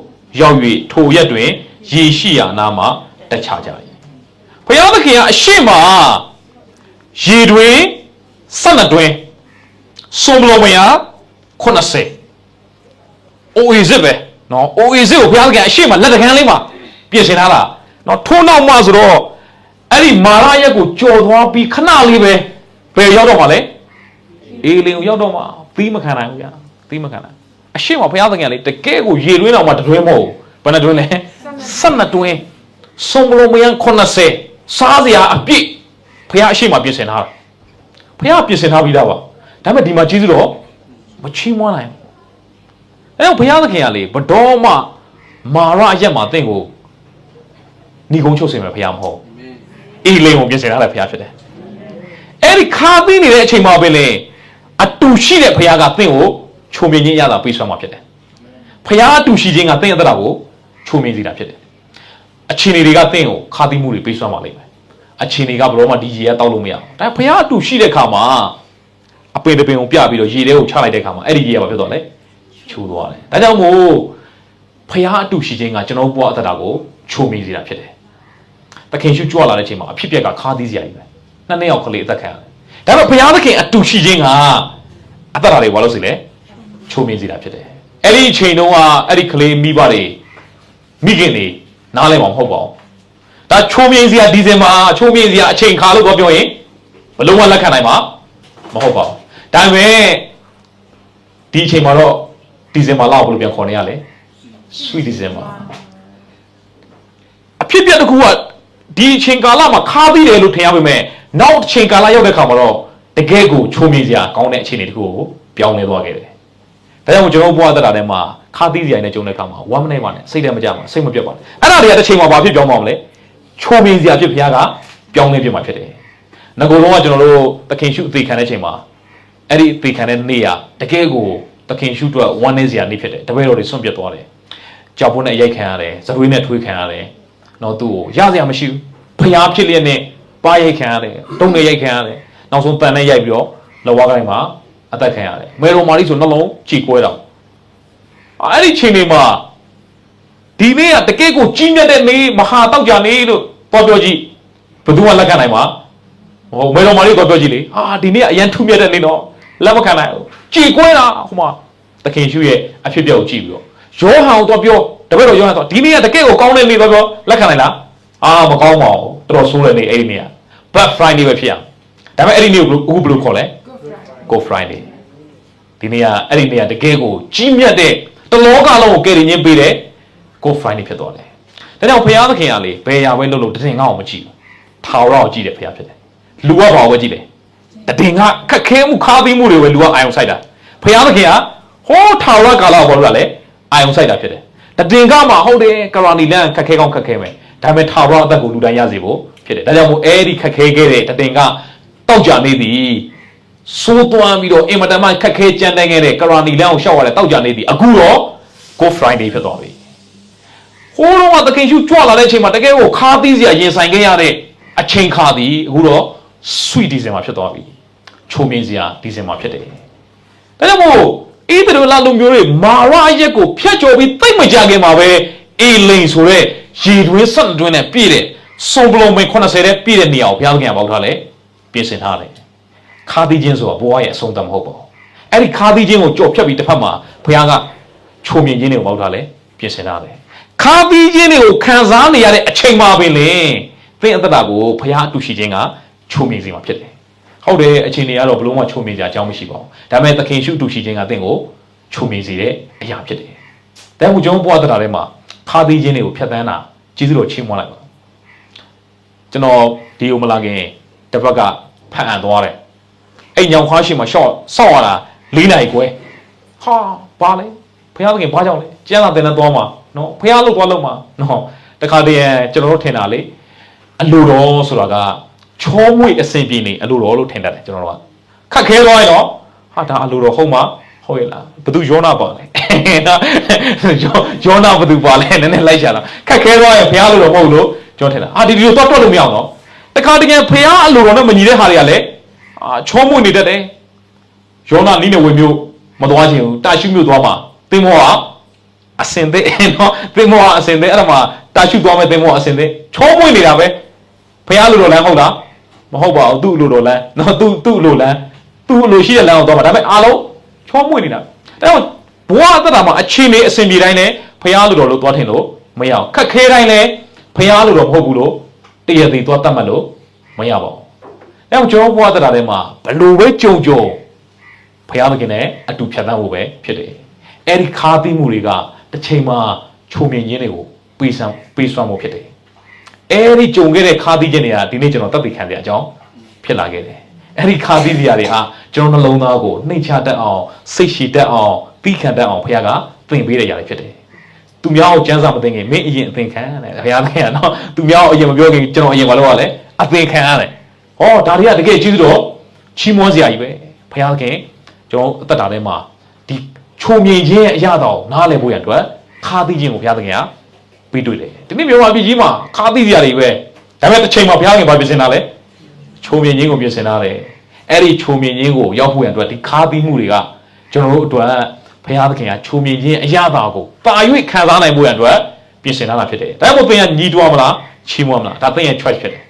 ရောက်၍ထိုရက်တွင်ရေရှိရာနာမှာတက်ချကြ၏ဘုရားသခင်ကအရှိမရေတွင်12တွင်စွန်ပလုံမိန်ဟာ80အိုအေစစ်ပဲနော်အိုအေစစ်ကိုဘုရားသခင်အရှိမလက်တကမ်းလေးမှာပြင်ဆင်ထားတာနော်ထိုးနောက်မှဆိုတော့အဲ့ဒီမာရရက်ကိုကြော်သွားပြီးခဏလေးပဲဘယ်ရောက်တော့မှလဲအေလင်ကိုရောက်တော့မှသီးမခံနိုင်ဘူးဗျာသီးမခံနိုင်အရှိမဘုရားသခင်လေတကယ်ကိုရေတွင်းတော်မှာတွင်းမဟုတ်ဘယ်နှတွင်းလဲ12တွင်းစုံမလုံးမယံ80စားစရာအပြည့်ဘုရားအရှိမပြင်ဆင်ထားတာဘုရားပြင်ဆင်ထားပြီးသားပါဒါပေမဲ့ဒီမှာကျေးဇူးတော်မချီးမွမ်းနိုင်ဘူးအဲ့တော့ဘုရားသခင်ကလေဘတော်မှမာရရက်မှာတင့်ကိုညီကုန်းချုပ်စင်မယ်ဘုရားမဟုတ်အေလင်ကိုပြင်ဆင်ထားတဲ့ဘုရားဖြစ်တယ်အဲ့ဒီခါပြီးနေတဲ့အချိန်မှာပဲလေအတူရှိတဲ့ဘုရားကတင့်ကိုခြုံမြင်ခြင်းရတာပေးဆွမ်းမှာဖြစ်တယ်ဘုရားအတူရှိခြင်းကတင့်ရဲ့တရားကိုခြုံမြင်စေတာဖြစ်တယ်အချင်းတွေကတင့်ကိုခါသီးမှုတွေပေးဆွမ်းပါလိမ့်မယ်အချင်းတွေကဘယ်တော့မှဒီရေကတောက်လို့မရဘူးဒါဘုရားအတူရှိတဲ့ခါမှာအပင်တပင်ကိုပြပြီးတော့ရေထဲကိုချလိုက်တဲ့ခါမှာအဲ့ဒီရေကဘာဖြစ်သွားလဲချိုးသွားတယ်ဒါကြောင့်မို့ ဖျားအတူရှိခြင်းကကျွန်တော်ဘဝအသက်တာကိုချိုးမိစေတာဖြစ်တယ်တခင်ရှုကြွလာတဲ့အချိန်မှာအဖြစ်ပြက်ကခါးသီးစရာကြီးပဲနှစ်ယောက်ကလေးအသက်ခံရတယ်ဒါပေမဲ့ဖျားသခင်အတူရှိခြင်းကအသက်တာတွေဘာလို့ဆိုလဲချိုးမိစေတာဖြစ်တယ်အဲ့ဒီအချိန်တုန်းကအဲ့ဒီကလေးမိဘတွေမိခင်တွေနားလဲမှာမဟုတ်ပါဘူးဒါချိုးမြင်စရာဒီဇင်ဘာချိုးမြင်စရာအချိန်ခါလို့ပြောရင်ဘလုံးဝလက်ခံနိုင်မှာမဟုတ်ပါဘူးဒါပေမဲ့ဒီအချိန်မှာတော့ဒီဇင်ဘာလောက်ဘယ်လိုပြန်ခေါ်နေရလဲ sweet December အဖြစ်ပြက်တစ်ခုကဒီအချိန်ကာလမှာခါပြီးတယ်လို့ထင်ရပေမဲ့နောက်အချိန်ကာလရောက်တဲ့ခါမှာတော့တကယ်ကိုချိုးမြင်စရာကောင်းတဲ့အခြေအနေတစ်ခုကိုပြောင်းလဲသွားခဲ့တယ်ဒါကြောင့်ကျွန်တော်ဘဝသက်တာထဲမှာခါသီးစရာနဲ့ကြုံတဲ့အခါမှာ1 minute မှနဲ့စိတ်ထဲမကြမှာစိတ်မပြတ်ပါနဲ့အဲ့ဒါတွေကတစ်ချိန်မှာဘာဖြစ်ပြောင်းမအောင်လဲချိုးမြင်စရာဖြစ်ဖျားကပြောင်းလဲပြမှာဖြစ်တယ်ငကိုယ်လုံးကကျွန်တော်တို့သခင်ရှုအသေးခံတဲ့အချိန်မှာအဲ့ဒီအသေးခံတဲ့နေ့ကတကယ်ကိုသခင်ရှုအတွက်ဝမ်းနည်းစရာနေ့ဖြစ်တယ်တပည့်တော်တွေဆွန့်ပစ်သွားတယ်ကြောက်ဖို့နဲ့ရိုက်ခံရတယ်ဇရွေးနဲ့ထွေးခံရတယ်တော့သူ့ကိုရစရာမရှိဘူးဖျားဖြစ်လျက်နဲ့ပါရိုက်ခံရတယ်တုံးနဲ့ရိုက်ခံရတယ်နောက်ဆုံးတန်နဲ့ရိုက်ပြီးတော့လောဝါကိုင်းမှာအသက်ခံရတယ်မေရိုမာရီဆိုနှလုံးကြည်ကွဲတော့အဲ့ဒီချိန်တွေမှာဒီနေ့ကတကယ်ကိုကြီးမြတ်တဲ့နေ့မဟာတောက်ကြနေလို့ပြောကြည့်ဘယ်သူမှလက်ခံနိုင်မှာဟိုမေရိုမာရီပြောကြည့်လေဒီနေ့ကအရန်ထူးမြတ်တဲ့နေ့တော့လက်မခံနိုင်ဘူးကြည်ကွဲတာဟိုမှာသခင်ရှုရဲ့အဖြစ်ပြောက်ကြည့်ပြီးတော့ယောဟန်တော့ပြောတပည့်တော်ယောဟန်တော့ဒီနေ့ကတကယ်ကိုကောင်းတဲ့နေ့တော့ပြောလက်ခံနိုင်လားမကောင်းပါဘူးတော်တော်ဆိုးတဲ့နေ့အဲ့ဒီနေ့က Black Friday ပဲဖြစ်ရဒါပေမဲ့အဲ့ဒီနေ့ကိုအခုဘယ်လိုခေါ်လဲ Good Friday ဒီနေ့ကအဲ့ဒီနေ့ကတကယ်ကိုကြီးမြတ်တဲ့တလောကလုံးကိုကယ်တင်ခြင်းပေးတဲ့ Good Friday ဖြစ်သွားတယ်ဒါကြောင့်ဘုရားသခင်ကလေဘယ်ရာပဲလုပ်လို့တတင်ငါ့ကိုမကြည့်ဘူးထာဝရကိုကြည့်တယ်ဘုရားဖြစ်တယ်လူကဘာကိုပဲကြည့်တယ်တတင်ကခက်ခဲမှုခါးသီးမှုတွေပဲလူကအာယုံဆိုင်တာဘုရားသခင်ကဟောထာဝရကာလကိုဘာလို့လဲအာယုံဆိုင်တာဖြစ်တယ်တတင်ကမှဟုတ်တယ်ကရာနီလန်ခက်ခဲကောင်းခက်ခဲမယ်ဒါပေမဲ့ထာဝရအသက်ကိုလူတိုင်းရစေဖို့ဖြစ်တယ်ဒါကြောင့်မို့အဲ့ဒီခက်ခဲခဲ့တဲ့တတင်ကတောက်ကြနေသည်စိုးသွမ်းပြီးတော့အင်မတန်မှခက်ခဲကြမ်းတမ်းခဲ့တဲ့ကရာနီလန်ကိုရှောက်ရတဲ့တောက်ကြနေသည်အခုတော့ Good Friday ဖြစ်သွားပြီဟိုးတော့သခင်ရှုကြွလာတဲ့အချိန်မှာတကယ်ကိုခါးသီးစရာရင်ဆိုင်ခဲ့ရတဲ့အချိန်ခါသည်အခုတော့ sweet December ဖြစ်သွားပြီချိုးမြင်စရာDecemberဖြစ်တယ်ဒါကြောင့်မို့အေးတယ်လာလူမျိုးတွေမာရအရက်ကိုဖျက်ကျော်ပြီးတိတ်မကြခင်မှာပဲအေလိန်ဆိုတဲ့ရေတွင်းဆက်တွင်းနဲ့ပြည့်တဲ့စုံပလုံးပင်80တဲ့ပြည့်တဲ့နေရာကိုဘုရားသခင်ကပေါက်ထားလဲပြင်ဆင်ထားတယ်ခါးသီးခြင်းဆိုတာဘဝရဲ့အဆုံးသတ်မဟုတ်ပါဘူးအဲ့ဒီခါးသီးခြင်းကိုကြော်ဖြတ်ပြီးတစ်ဖက်မှာဘုရားကချိုမြင်ခြင်းတွေကိုပေါက်ထားလဲပြင်ဆင်ထားတယ်ခါးသီးခြင်းတွေကိုခံစားနေရတဲ့အချိန်မှာပင်လေသင်အသက်တာကိုဘုရားအတူရှိခြင်းကချိုမြင်စေမှာဖြစ်တယ်ဟုတ်တယ်အချိန်တွေကတော့ဘလို့မှချိုမြင်ကြအကြောင်းမရှိပါဘူးဒါပေမဲ့သခင်ရှုတူရှိခြင်းကသင်ကိုချိုမြင်စေတဲ့အရာဖြစ်တယ်ဒါမှမဟုတ်ကျွန်တော်ဘဝသက်တာထဲမှာခါးသီးခြင်းတွေကိုဖြတ်သန်းတာကျေးဇူးတော်ချီးမွမ်းလိုက်ပါကျွန်တော်ဒီဥမလာခင်တစ်ပတ်ကဖတ်အံသွားတယ်အိမ်ညောင်ခါရှိမှာရှော့ဆော့ရတာ4နာရီခွဲဟာဘာလဲဘုရားသခင်ဘာကြောင့်လဲကျမ်းစာသင်တဲ့သွားမှာနော်ဘုရားလို့သွားလို့မှာနော်တခါတည်းကျွန်တော်တို့ထင်တာလေအလိုတော်ဆိုတာကချောမွေ့အစဉ်ပြေနေအလိုတော်လို့ထင်တတ်တယ်ကျွန်တော်တို့ကခက်ခဲသွားရင်တော့ဟာဒါအလိုတော်ဟုတ်မှာဟုတ်ရဲ့လားဘသူယောနာပါလဲယောနာဘသူပါလဲနည်းနည်းလိုက်ရှာလားခက်ခဲသွားရင်ဘုရားလိုတော်မဟုတ်လို့ကျွန်တော်ထင်တာဒီလိုတော့တွက်လို့မရအောင်နော်တခါတည်းဘုရားအလိုတော်နဲ့မညီတဲ့ဟာတွေကလည်းချောမွေ့နေတတ်တယ်ယောနာနီးနေဝေမျိုးမသွားချင်ဘူးတာရှုမျိုးသွားမှာသင်္ဘောကအစင်သေးနော်သင်္ဘောကအစင်သေးအဲ့ဒါမှတာရှုသွားမဲ့သင်္ဘောကအစင်သေးချောမွေ့နေတာပဲဘုရားလိုတော်လမ်းဟုတ်လားမဟုတ်ပါဘူးသူ့လိုတော်လမ်းနော်သူ့လိုလမ်းသူ့လိုရှိတဲ့လမ်းကိုသွားမှာဒါပေမဲ့အားလုံးချောမွေ့နေတာဒါကြောင့်ဘဝအသက်တာမှာအချိန်လေးအစဉ်ပြေတိုင်းနဲ့ဘုရားလိုတော်လို့သွားထင်လို့မရအောင်ခက်ခဲတိုင်းလည်းဘုရားလိုတော်မဟုတ်ဘူးလို့တရသေးသွားတတ်မှတ်လို့မရပါဘူးအဲကြောင့်ကျွန်တော်ဘဝသက်တာထဲမှာဘလို့ပဲကြုံဘုရားသခင်နဲ့အတူဖြတ်သန်းဖို့ပဲဖြစ်တယ်အဲ့ဒီခါးသီးမှုတွေကတစ်ချိန်မှာချုံမြင်ခြင်းတွေကိုပေးစွမ်းဖို့ဖြစ်တယ်အဲ့ဒီကြုံခဲ့တဲ့ခါးသီးခြင်းတွေကဒီနေ့ကျွန်တော်တတ်သိခံရတဲ့အကြောင်းဖြစ်လာခဲ့တယ်အဲ့ဒီခါးသီးစရာတွေဟာကျွန်တော်နှလုံးသားကိုနှိမ့်ချတတ်အောင်စိတ်ရှည်တတ်အောင်သီးခံတတ်အောင်ဘုရားကသင်ပေးတဲ့ຢာတွေဖြစ်တယ်သူများကိုကျမ်းစာမသိခင်မင်းအရင်အသင်ခံရတယ်ဘုရားသခင်ကနော်သူများကိုအရင်မပြောခင်ကျွန်တော်အရင်မလုပ်ရလဲအသင်ခံရတယ်ဟောဒါတွေကတကယ်ကျေးဇူးတော်ချီးမွမ်းစရာကြီးပဲဘုရားသခင်ကျွန်တော်အသက်တာထဲမှာဒီချုံမြင်ခြင်းရဲ့အရာတော်နားလည်ဖို့ရအတွက်ခါးသီးခြင်းကိုဘုရားသခင်ကပေးတွေ့တယ်ဒီနေ့မြန်မာပြည်ကြီးမှာခါးသီးစရာတွေပဲဒါပေမဲ့တစ်ချိန်မှာဘုရားသခင်ဘာပြင်ဆင်တာလဲချုံမြင်ခြင်းကိုပြင်ဆင်တာလေအဲ့ဒီချုံမြင်ခြင်းကိုရောက်ဖို့ရအတွက်ဒီခါးသီးမှုတွေကကျွန်တော်တို့အတွက် ဖခင်ကချိုမြင်ခြင်းအရာသာကိုပါ၍ခံစားနိုင်ဖို့အတွက်ပြင်ဆင်ထားတာဖြစ်တယ်ဒါမှမဟုတ်သင်ကညီးတွားမလားချီးမွမ်းမလားဒါသင်ရဲ့ choice ဖြစ်တယ်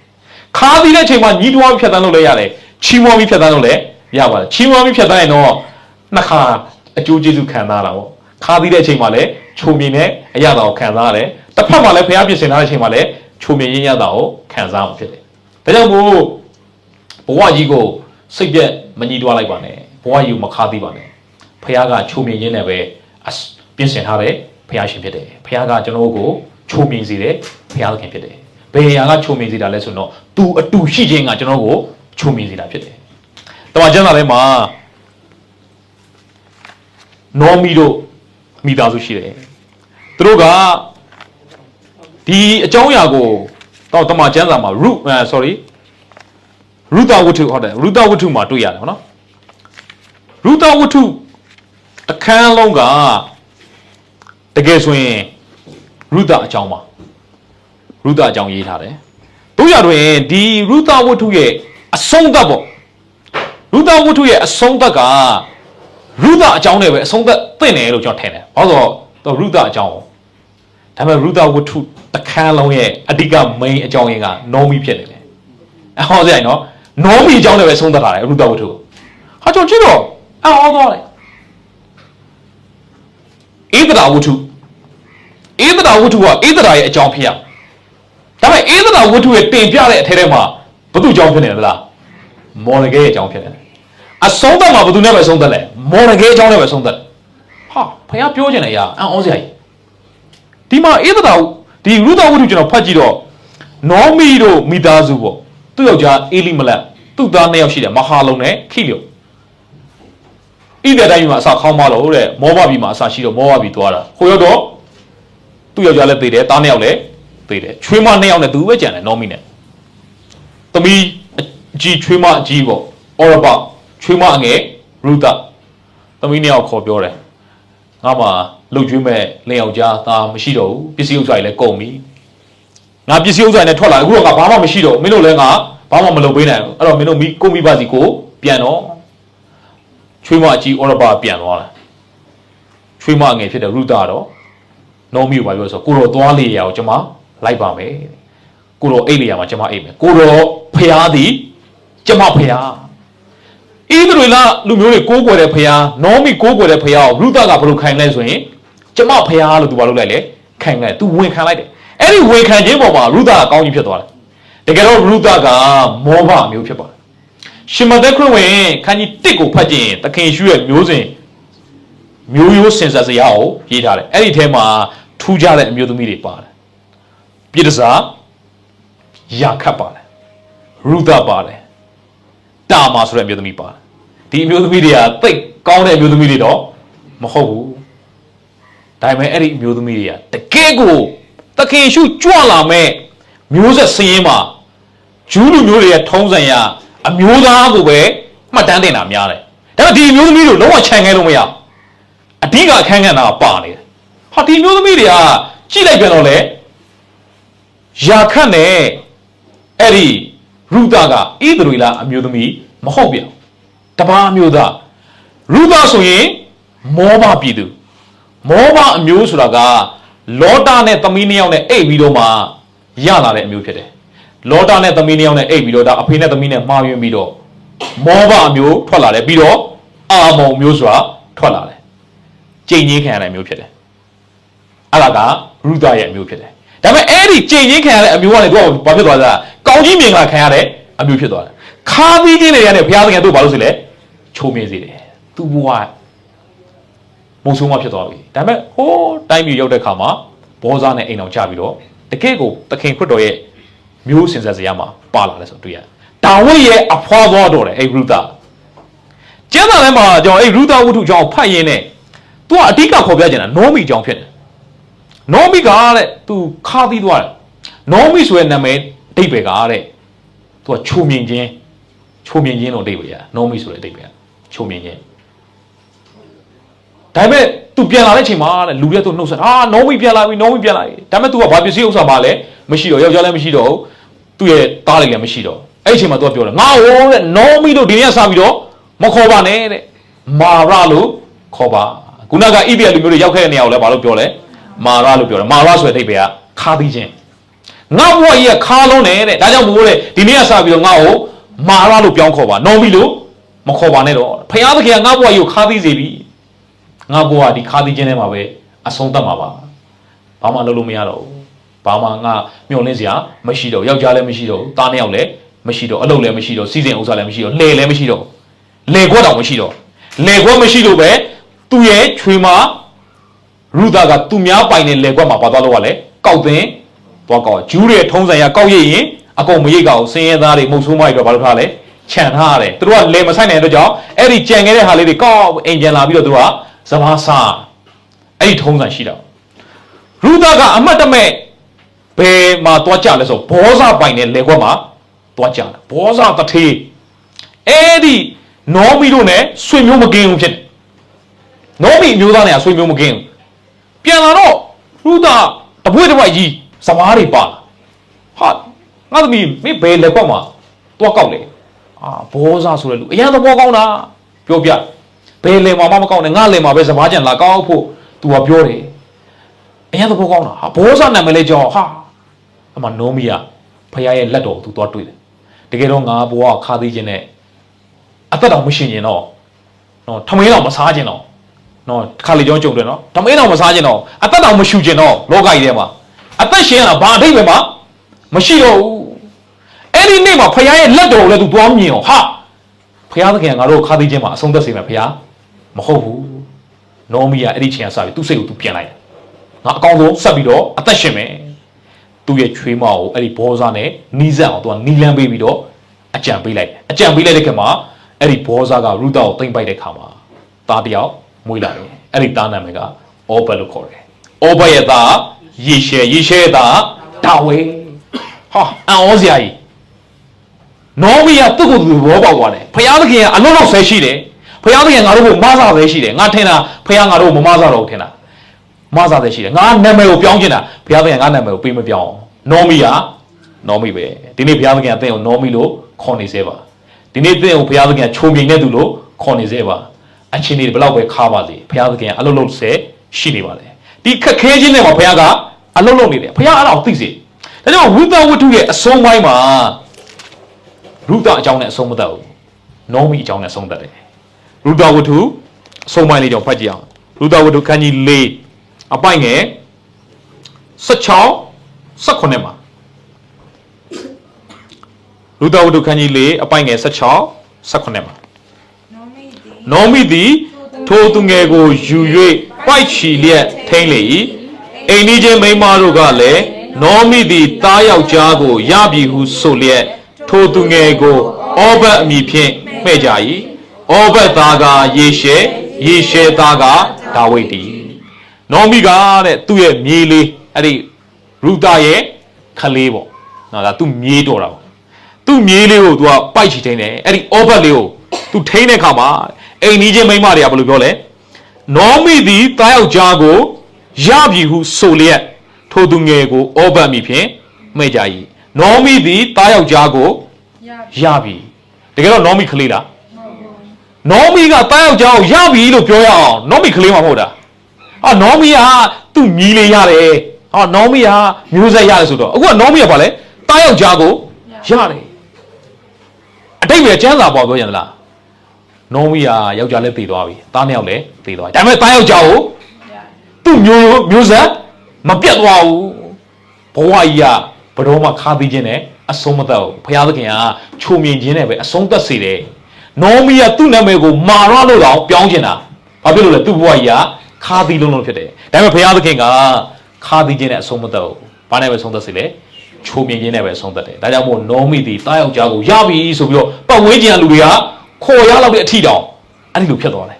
ခါသီးတဲ့အချိန်မှာညီးတွားပြီးဖြတ်သန်းလို့လည်းရတယ်ချီးမွမ်းပြီးဖြတ်သန်းလို့လည်းရပါတယ်ချီးမွမ်းပြီးဖြတ်သန်းရင်တော့နှစ်ခါအကျိုးကျေးဇူးခံစားတာပေါ့ခါသီးတဲ့အချိန်မှာလည်းချိုမြင်တဲ့အရာသာကိုခံစားရတယ်တစ်ဖက်မှာလည်းဖခင်ပြင်ဆင်ထားတဲ့အချိန်မှာလည်းချိုမြင်ခြင်းရတာကိုခံစားမှာဖြစ်တယ်ဒါကြောင့်မို့ဘဝကြီးကိုစိတ်ပြက်မညီးတွားလိုက်ပါနဲ့ဘဝကြီးကိုမခါသီးပါနဲ့ဖခင်ကချိုမြင်ခြင်းနဲ့ပဲပြင်ဆင်ထားတဲ့ဖခင်ရှင်ဖြစ်တယ်ဖခင်ကကျွန်တော်ကိုချိုမြင်စေတဲ့ဖခင်ဖြစ်တယ်ဘယ်အရာကချိုမြင်စေတာလဲဆိုတော့သူအတူရှိခြင်းကကျွန်တော်ကိုချိုမြင်စေတာဖြစ်တယ်တမန်ကျမ်းစာထဲမှာနောမီတို့မိသားစုရှိတယ်သူတို့ကဒီအကြောင်းအရာကိုတော့တမန်ကျမ်းစာမှာရုသဝတ္ထုဟုတ်တယ်ရုသဝတ္ထုမှာတွေ့ရတယ်ဟုတ်နော်ရုသဝတ္ထုအခန်းလုံးကတကယ်ဆိုရင်ရုသအကြောင်းပါရုသအကြောင်းရေးထားတယ်တို့ရတွင်ဒီရုသဝတ္ထုရဲ့အဆုံးသတ်ပေါ့ရုသဝတ္ထုရဲ့အဆုံးသတ်ကရုသအကြောင်းနဲ့ပဲအဆုံးသတ်သင့်တယ်လို့ကျွန်တော်ထင်တယ်ဘာလို့ဆိုတော့ရုသအကြောင်းဒါပေမဲ့ရုသဝတ္ထုအခန်းလုံးရဲ့အဓိက main အကြောင်းရင်းကနောမီဖြစ်နေတယ်ဟောစရိုက်နော်နောမီအကြောင်းနဲ့ပဲဆုံးသတ်ထားတယ်ရုသဝတ္ထုဟာကျွန်တော်ကြည့်တော့အော်သွားတယ်ဧသဒဝတ္ထုကဧသဒရဲ့အကြောင်းဖြစ်ရဒါပေမဲ့ဧသဒဝတ္ထုရဲ့တင်ပြတဲ့အထဲထဲမှာဘု து အကြောင်းဖြစ်နေတယ်လားမော်လဂဲရဲ့အကြောင်းဖြစ်နေတယ်အဆုံးသတ်မှာဘု து နဲ့ပဲဆုံးသတ်လဲမော်လဂဲအကြောင်းနဲ့ပဲဆုံးသတ်ဟာဖခင်ပြောချင်တယ်ရာအော်စရာကြီးဒီမှာဧသဒဒီရုသဝတ္ထုကျွန်တော်ဖတ်ကြည့်တော့နောမီတို့မိသားစုပေါ့သူ့ယောက်ျားအေလိမလက်သူ့သား2ယောက်ရှိတယ်မဟာလုံနဲ့ခိလျိုဣသရေတိုင်းမှာအစာခေါင်းမလို့တဲ့မောဘပြည်မှာအစာရှိတော့မောဘပြည်သွားတာဟိုရောက်တော့သူ့ယောက်ျားလည်းသေတယ်သား2ယောက်လည်းသေတယ်ချွေးမ2ယောက်နဲ့သူပဲကြံတယ်နောမီနဲ့သမီးအကြီးချွေးမအကြီးပေါ့အော်ရဘချွေးမအငယ်ရုသသမီး2ယောက်ခေါ်ပြောတယ်ငါမှလှုပ်ကျွေးမဲ့လင်ယောက်ျားသားမရှိတော့ဘူးပစ္စည်းဥစ္စာတွေလည်းကုန်ပြီငါပစ္စည်းဥစ္စာတွေနဲ့ထွက်လာအခုတော့ငါဘာမှမရှိတော့မင်းတို့လည်းငါဘာမှမလုပ်ပေးနိုင်ဘူးအဲ့တော့မင်းတို့ကိုမိပါစီကိုပြန်တော့ချွေးမအကြီးအော်ရဘပြန်သွားတယ်ချွေးမငယ်ဖြစ်တဲ့ရုသတော့နောမီကိုပြောဆိုကိုတော်သွားလေရအောင်ကျွန်မလိုက်ပါမယ်ကိုတော်အိတ်လေရမှာကျွန်မအိတ်မယ်ကိုတော်ဖျားသည်ကျွန်မဖျားဣသရေလလူမျိုးတွေကိုးကွယ်တဲ့ဖျားနောမီကိုးကွယ်တဲ့ဖျားကိုရုသကဘယ်လိုခံလဲဆိုရင်ကျွန်မဖျားလို့သူဘာလုပ်လိုက်လဲခံလိုက်သူဝင်ခံလိုက်တယ်အဲ့ဒီဝင်ခံခြင်းပေါ်မှာရုသကကောင်းကြီးဖြစ်သွားတယ်တကယ်တော့ရုသကမောဘမျိုးဖြစ်ပါတယ်ရှင်မသက်ခရစ်ဝင်ခန်းကြီး1ကိုဖတ်ကြည့်ရင်သခင်ယေရှုရဲ့မျိုးစဉ်မျိုးရိုးစင်ဆက်စရာကိုရေးထားတယ်အဲ့ဒီထဲမှာထူးခြားတဲ့အမျိုးသမီးတွေပါတယ်ပြည်တစားယာခတ်ပါတယ်ရုသပါတယ်တာမာဆိုတဲ့အမျိုးသမီးပါတယ်ဒီအမျိုးသမီးတွေကသိတ်ကောင်းတဲ့အမျိုးသမီးတွေတော့မဟုတ်ဘူးဒါပေမဲ့အဲ့ဒီအမျိုးသမီးတွေကတကယ်ကိုသခင်ယေရှုကြွလာမဲ့မျိုးဆက်စင်းမှာဂျူးလူမျိုးတွေရဲ့ထုံးစံရအမျိုးသားကိုပဲမှတ်တမ်းတင်တာများတယ်ဒါပေမဲ့ဒီအမျိုးသမီးတို့လုံးဝခြံခဲလို့မရအဓိကအခန်းကဏ္ဍပါနေတယ်ဟာဒီမျိုးသမီးတွေကကြည့်လိုက်ပြန်တော့လေယာခတ်နဲ့အဲ့ဒီရုသကဣသရေလအမျိုးသမီးမဟုတ်ပြန်တပါးအမျိုးသားရုသဆိုရင်မောဘပြည်သူမောဘအမျိုးဆိုတာကလောတာနဲ့သမီး2ယောက်နဲ့အိပ်ပြီးတော့မှရလာတဲ့အမျိုးဖြစ်တယ်လောတာနဲ့သမီး2ယောက်နဲ့အိပ်ပြီးတော့ဒါအဖေနဲ့သမီးနဲ့မှားယွင်းပြီးတော့မောဘအမျိုးထွက်လာတယ်ပြီးတော့အာမုန်မျိုးဆိုတာထွက်လာတယ်ကျိန်ချင်းခံရတဲ့အမျိုးဖြစ်တယ်အဲ့ဒါကရုသရဲ့အမျိုးဖြစ်တယ်ဒါပေမဲ့အဲ့ဒီကျိန်ချင်းခံရတဲ့အမျိုးကလည်းသူကဘာဖြစ်သွားလဲကောင်းကြီးမြင်လာခံရတဲ့အမျိုးဖြစ်သွားတယ်ခါးပြီးချင်းတွေနဲ့ဘုရားသခင်တို့ဘာလို့ဆိုလဲချိုးမြင်စေတယ်သူဘဝမုံဆုံးမဖြစ်သွားပြီဒါပေမဲ့ဟိုးတိုင်းပြည်ရောက်တဲ့ခါမှာဘောဇာနဲ့အိမ်အောင်ချပြီးတော့တကယ့်ကိုသခင်ခရစ်တော်ရဲ့မျိုးစင်ဆက်စရာမှာပါလာတယ်ဆိုတွေ့ရတယ်ဒါဝိဒ်ရဲ့အဖွားသွားတော့တယ်အဲ့ရုသကျမ်းစာထဲမှာကျွန်တော်အဲ့ရုသဝတ္ထုကြောင့်ဖတ်ရင်းနဲ့သူကအဓိကခေါ်ပြချင်တာနောမီကြောင့်ဖြစ်တယ်နောမီကတဲ့သူခါသီးသွားတယ်နောမီဆိုတဲ့နာမည်အဓိပ္ပာယ်ကတဲ့သူကချိုမြင်ခြင်းလို့အဓိပ္ပာယ်ရနောမီဆိုတဲ့အဓိပ္ပာယ်ချိုမြင်ခြင်းဒါပေမဲ့သူပြန်လာတဲ့အချိန်မှာတဲ့လူတွေသူနှုတ်ဆက်နောမီပြန်လာပြီနောမီပြန်လာပြီဒါပေမဲ့ तू ကဘာပစ္စည်းဥစ္စာပါလဲမရှိတော့ယောက်ျားလည်းမရှိတော့သူ့ရဲ့သားလေးလည်းမရှိတော့အဲ့ဒီအချိန်မှာ तू ကပြောတယ်ငါဟိုတဲ့နောမီတို့ဒီနေ့စပြီးတော့မခေါ်ပါနဲ့တဲ့မာရလို့ခေါ်ပါ ခုနကဣသရေလလူမျိုးတွေရောက်ခဲ့တဲ့နေရာကိုလည်းဘာလို့ပြောလဲမာရလို့ပြောတယ်မာရဆိုတဲ့အဓိပ္ပာယ်ကခါပြီးခြင်းငါဘဝကြီးကခါလုံးတယ်တဲ့ဒါကြောင့်မို့တဲ့ဒီနေ့ကစပြီးတော့ငါ့ကိုမာရလို့ပြောင်းခေါ်ပါနောမီလို့မခေါ်ပါနဲ့တော့ဖခင်သခင်ကငါဘဝကြီးကိုခါပြီးစေပြီငါဘဝဒီခါပြီးခြင်းထဲမှာပဲအဆုံးသတ်မှာပါဘာမှလုပ်လို့မရတော့ဘူးဘာမှငါမျောလင်းစရာမရှိတော့ယောက်ျားလည်းမရှိတော့တားနှစ်ယောက်လည်းမရှိတော့အလုပ်လည်းမရှိတော့စီစဉ်ဥစ္စာလည်းမရှိတော့လှေလည်းမရှိတော့လေခွက်တောင်မရှိတော့လေခွက်မရှိလို့ပဲသူ့ရဲ့ချွေးမရူဒါကသူများပိုင်တဲ့လေခွက်မှာပါသွားလို့ကလည်းကောက်သိန်းသွားကောက်ဂျူးတွေထုံးစံရကောက်ရရင်အကုန်မရိတ်ကောက်စင်းရဲသားတွေမုတ်ဆိုးမတွေတော့ဘာလို့ထားလဲခြံထားရတယ်သူတို့ကလေမဆိုင်နိုင်တဲ့ကြောင့်အဲ့ဒီကြံခဲ့တဲ့ဟာလေးတွေကောက်အိမ်ပြန်လာပြီးတော့သူတို့ကစဘာစားအဲ့ဒီထုံးစံရှိတာရူဒါကအမတ်တမဲ့ဘယ်မှာသွားကြလဲဆိုဘောဇပိုင်တဲ့လေခွက်မှာသွားကြတာဘောဇတထေးအဲ့ဒီနောမီတို့ ਨੇ ဆွေမျိုးမကင်းဘူးဖြစ်တယ်နောမီမျိုးသားတွေကဆွေမျိုးမကင်းဘူးပြန်လာတော့ရူဒါတပွေ့တပွိုက်ကြီးစမားတွေပါဟာငါသမီးမင်းဘယ်လက်ကွက်မှာသွားကောက်လေဘောဇဆိုတဲ့လူအရင်သဘောကောင်းတာပြောပြဘယ်လေမှာမကောက်နဲ့ငါလေမှာပဲစမားကြံလာကောက်ဖို့ तू ကပြောတယ်အရင်သဘောကောင်းတာဟာဘောဇနာမည်လဲကြောက်ဟာအမနောမီကဖခင်ရဲ့လက်တော် तू သွားတွေ့တယ်တကယ်တော့ငါဘဝခါသေးခြင်းနဲ့အသက်တော်မရှင်ရင်တော့နော်ထမင်းတော်မစားခြင်းတော့နော်ခါလေကြောင်းကြုံတယ်နော်ထမင်းတော်မစားခြင်းတော့အသက်တော်မရှူခြင်းတော့လောကကြီးထဲမှာအသက်ရှင်ရတာဘာအဓိပ္ပာယ်မှမရှိတော့ဘူးအဲ့ဒီနေ့မှာဖခင်ရဲ့လက်တော်ကိုလည်း तू သွားမြင်အောင်ဟာဖခင်သခင်ကငါတို့ခါသေးခြင်းမှာအဆုံးသက်စေမယ်ဖခင်မဟုတ်ဘူးနောမီကအဲ့ဒီချိန်ကစပြီးသူ့စိတ်ကို तू ပြန်လိုက်တယ်ငါအကောင်းဆုံးဆက်ပြီးတော့အသက်ရှင်မယ်သူ့ရဲ့ချွေးမကိုအဲ့ဒီဘောဇာနဲ့နီးစပ်အောင် तू ကနီးလန်းပေးပြီးတော့အကြံပေးလိုက်အကြံပေးလိုက်တဲ့ခါမှာအဲ့ဒီဘောဇာကရူတာကိုသိမ့်ပိုက်တဲ့ခါမှာသားတယောက်မွေးလာတယ်အဲ့ဒီသားနာမည်ကအောဘတ်လို့ခေါ်တယ်အောဘတ်ရဲ့သားယေရှဲရဲ့သားဒါဝေဟာအံ့ဩစရာကြီးနောမီကသူ့ကိုယ်သူဘောပေါက်သွားတယ်ဖယားသခင်ကအလုံးလောက်ဆဲရှိတယ်ဖယားသခင်ငါတို့ကိုမဆာဆဲရှိတယ်ငါထင်တာဖယားငါတို့ကိုမမဆာတော့ဘူးထင်တာမဆာဆဲရှိတယ်ငါနာမည်ကိုပြောင်းချင်တာဖယားသခင်ငါနာမည်ကိုပေးမပြောင်းနောမီကနောမီပဲဒီနေ့ဖယားသခင်အသင်ကိုနောမီလို့ခေါ်နေစေပါဒီနေ့သင်ကိုဘုရားသခင်ချုံမြိန်တဲ့သူလို့ခေါ်နေစေပါအချင်းတွေဘယ်လောက်ပဲခါပါစေဘုရားသခင်ကအလုံးလုံးဆဲရှိနေပါလေဒီခက်ခဲခြင်းတွေမှာဘုရားကအလုံးလုံးနေတယ်ဘုရားအဲ့ဒါကိုသိစေဒါကြောင့်ဝိသဝတ္ထုရဲ့အဆုံးပိုင်းမှာရူဒအကြောင်းနဲ့အဆုံးမသက်ဘူးနောမီအကြောင်းနဲ့အဆုံးသက်တယ်ရူဒဝတ္ထုအဆုံးပိုင်းလေးကြောင့်ဖတ်ကြည့်အောင်ရူဒဝတ္ထုခန်းကြီး၄အပိုင်ငယ်16 18မှာရူဒဝတ္ထုခန်းကြီး၄အပိုင်ငယ်16 18မှာနောမီသည်ထိုသူငယ်ကိုယူ၍ပိုက်ချီလျက်ထိန်းလေ၏အိမ်နီးချင်းမိန်းမတို့ကလည်းနောမီသည်တားယောက်ျားကိုရပြီဟုဆိုလျက်ထိုသူငယ်ကိုအောဘတ်အမည်ဖြင့်မှဲ့ကြ၏အောဘတ်သားကယေရှဲသားကဒါဝိဒ်တည်းနောမီကတဲ့သူ့ရဲ့မြေးလေးအဲ့ဒီရူတာရဲ့ခလေးပေါ့နော်ဒါသူ့မြေးတော်တာပေါ့သူ့မြေးလေးကို तू ကပိုက်ချီထိန်းတယ်အဲ့ဒီအောဘတ်လေးကို तू ထိန်းတဲ့အခါမှာအိမ်နီးချင်းမိန်းမတွေကဘယ်လိုပြောလဲနောမီသည်တားယောက်ျားကိုရပြီဟုဆိုလျက်ထိုသူငယ်ကိုအောဘတ်မိဖြင့်မှဲ့ကြ၏နောမီသည်တားယောက်ျားကိုရပြီတကယ်တော့နောမီကလေးလားနောမီကတားယောက်ျားကိုရပြီလို့ပြောရအောင်နောမီကလေးမှမဟုတ်တာနောမီကသူ့မြီးလေးရတယ်နောမီကမျိုးဆက်ရတယ်ဆိုတော့အခုကနောမီကဘာလဲတားယောက်ျားကိုရတယ်အတိတ်ပဲကျမ်းစာပေါ်ပြောကြတယ်လားနောမီကယောက်ျားလည်းတည်သွားပြီသားနှစ်ယောက်လည်းတည်သွားပြီဒါပေမဲ့သားယောက်ျားကိုသူ့မျိုးဆက်မပြတ်သွားဘူးဘဝကြီးကဘယ်တော့မှခါပြီးခြင်းနဲ့အဆုံးမသက်ဘူးဘုရားသခင်ကချုံမြင်ခြင်းနဲ့ပဲအဆုံးသက်စေတယ်နောမီကသူ့နာမည်ကိုမာရလို့တော့ပြောင်းချင်တာဘာဖြစ်လို့လဲသူ့ဘဝကြီးကခါပြီးလုံးဖြစ်တယ်ဒါပေမဲ့ဘုရားသခင်ကခါပြီးခြင်းနဲ့အဆုံးမသက်ဘူးဘာနဲ့ပဲဆုံးသက်စေလဲချုံမြင်ခြင်းနဲ့ပဲအဆုံးသက်တယ်ဒါကြောင့်မို့နောမီဒီသားယောက်ျားကိုရပြီဆိုပြီးတော့ပတ်ဝန်းကျင်ကလူတွေကခေါ်ရလောက်တဲ့အထီတောင်အဲ့ဒီလိုဖြစ်သွားတယ်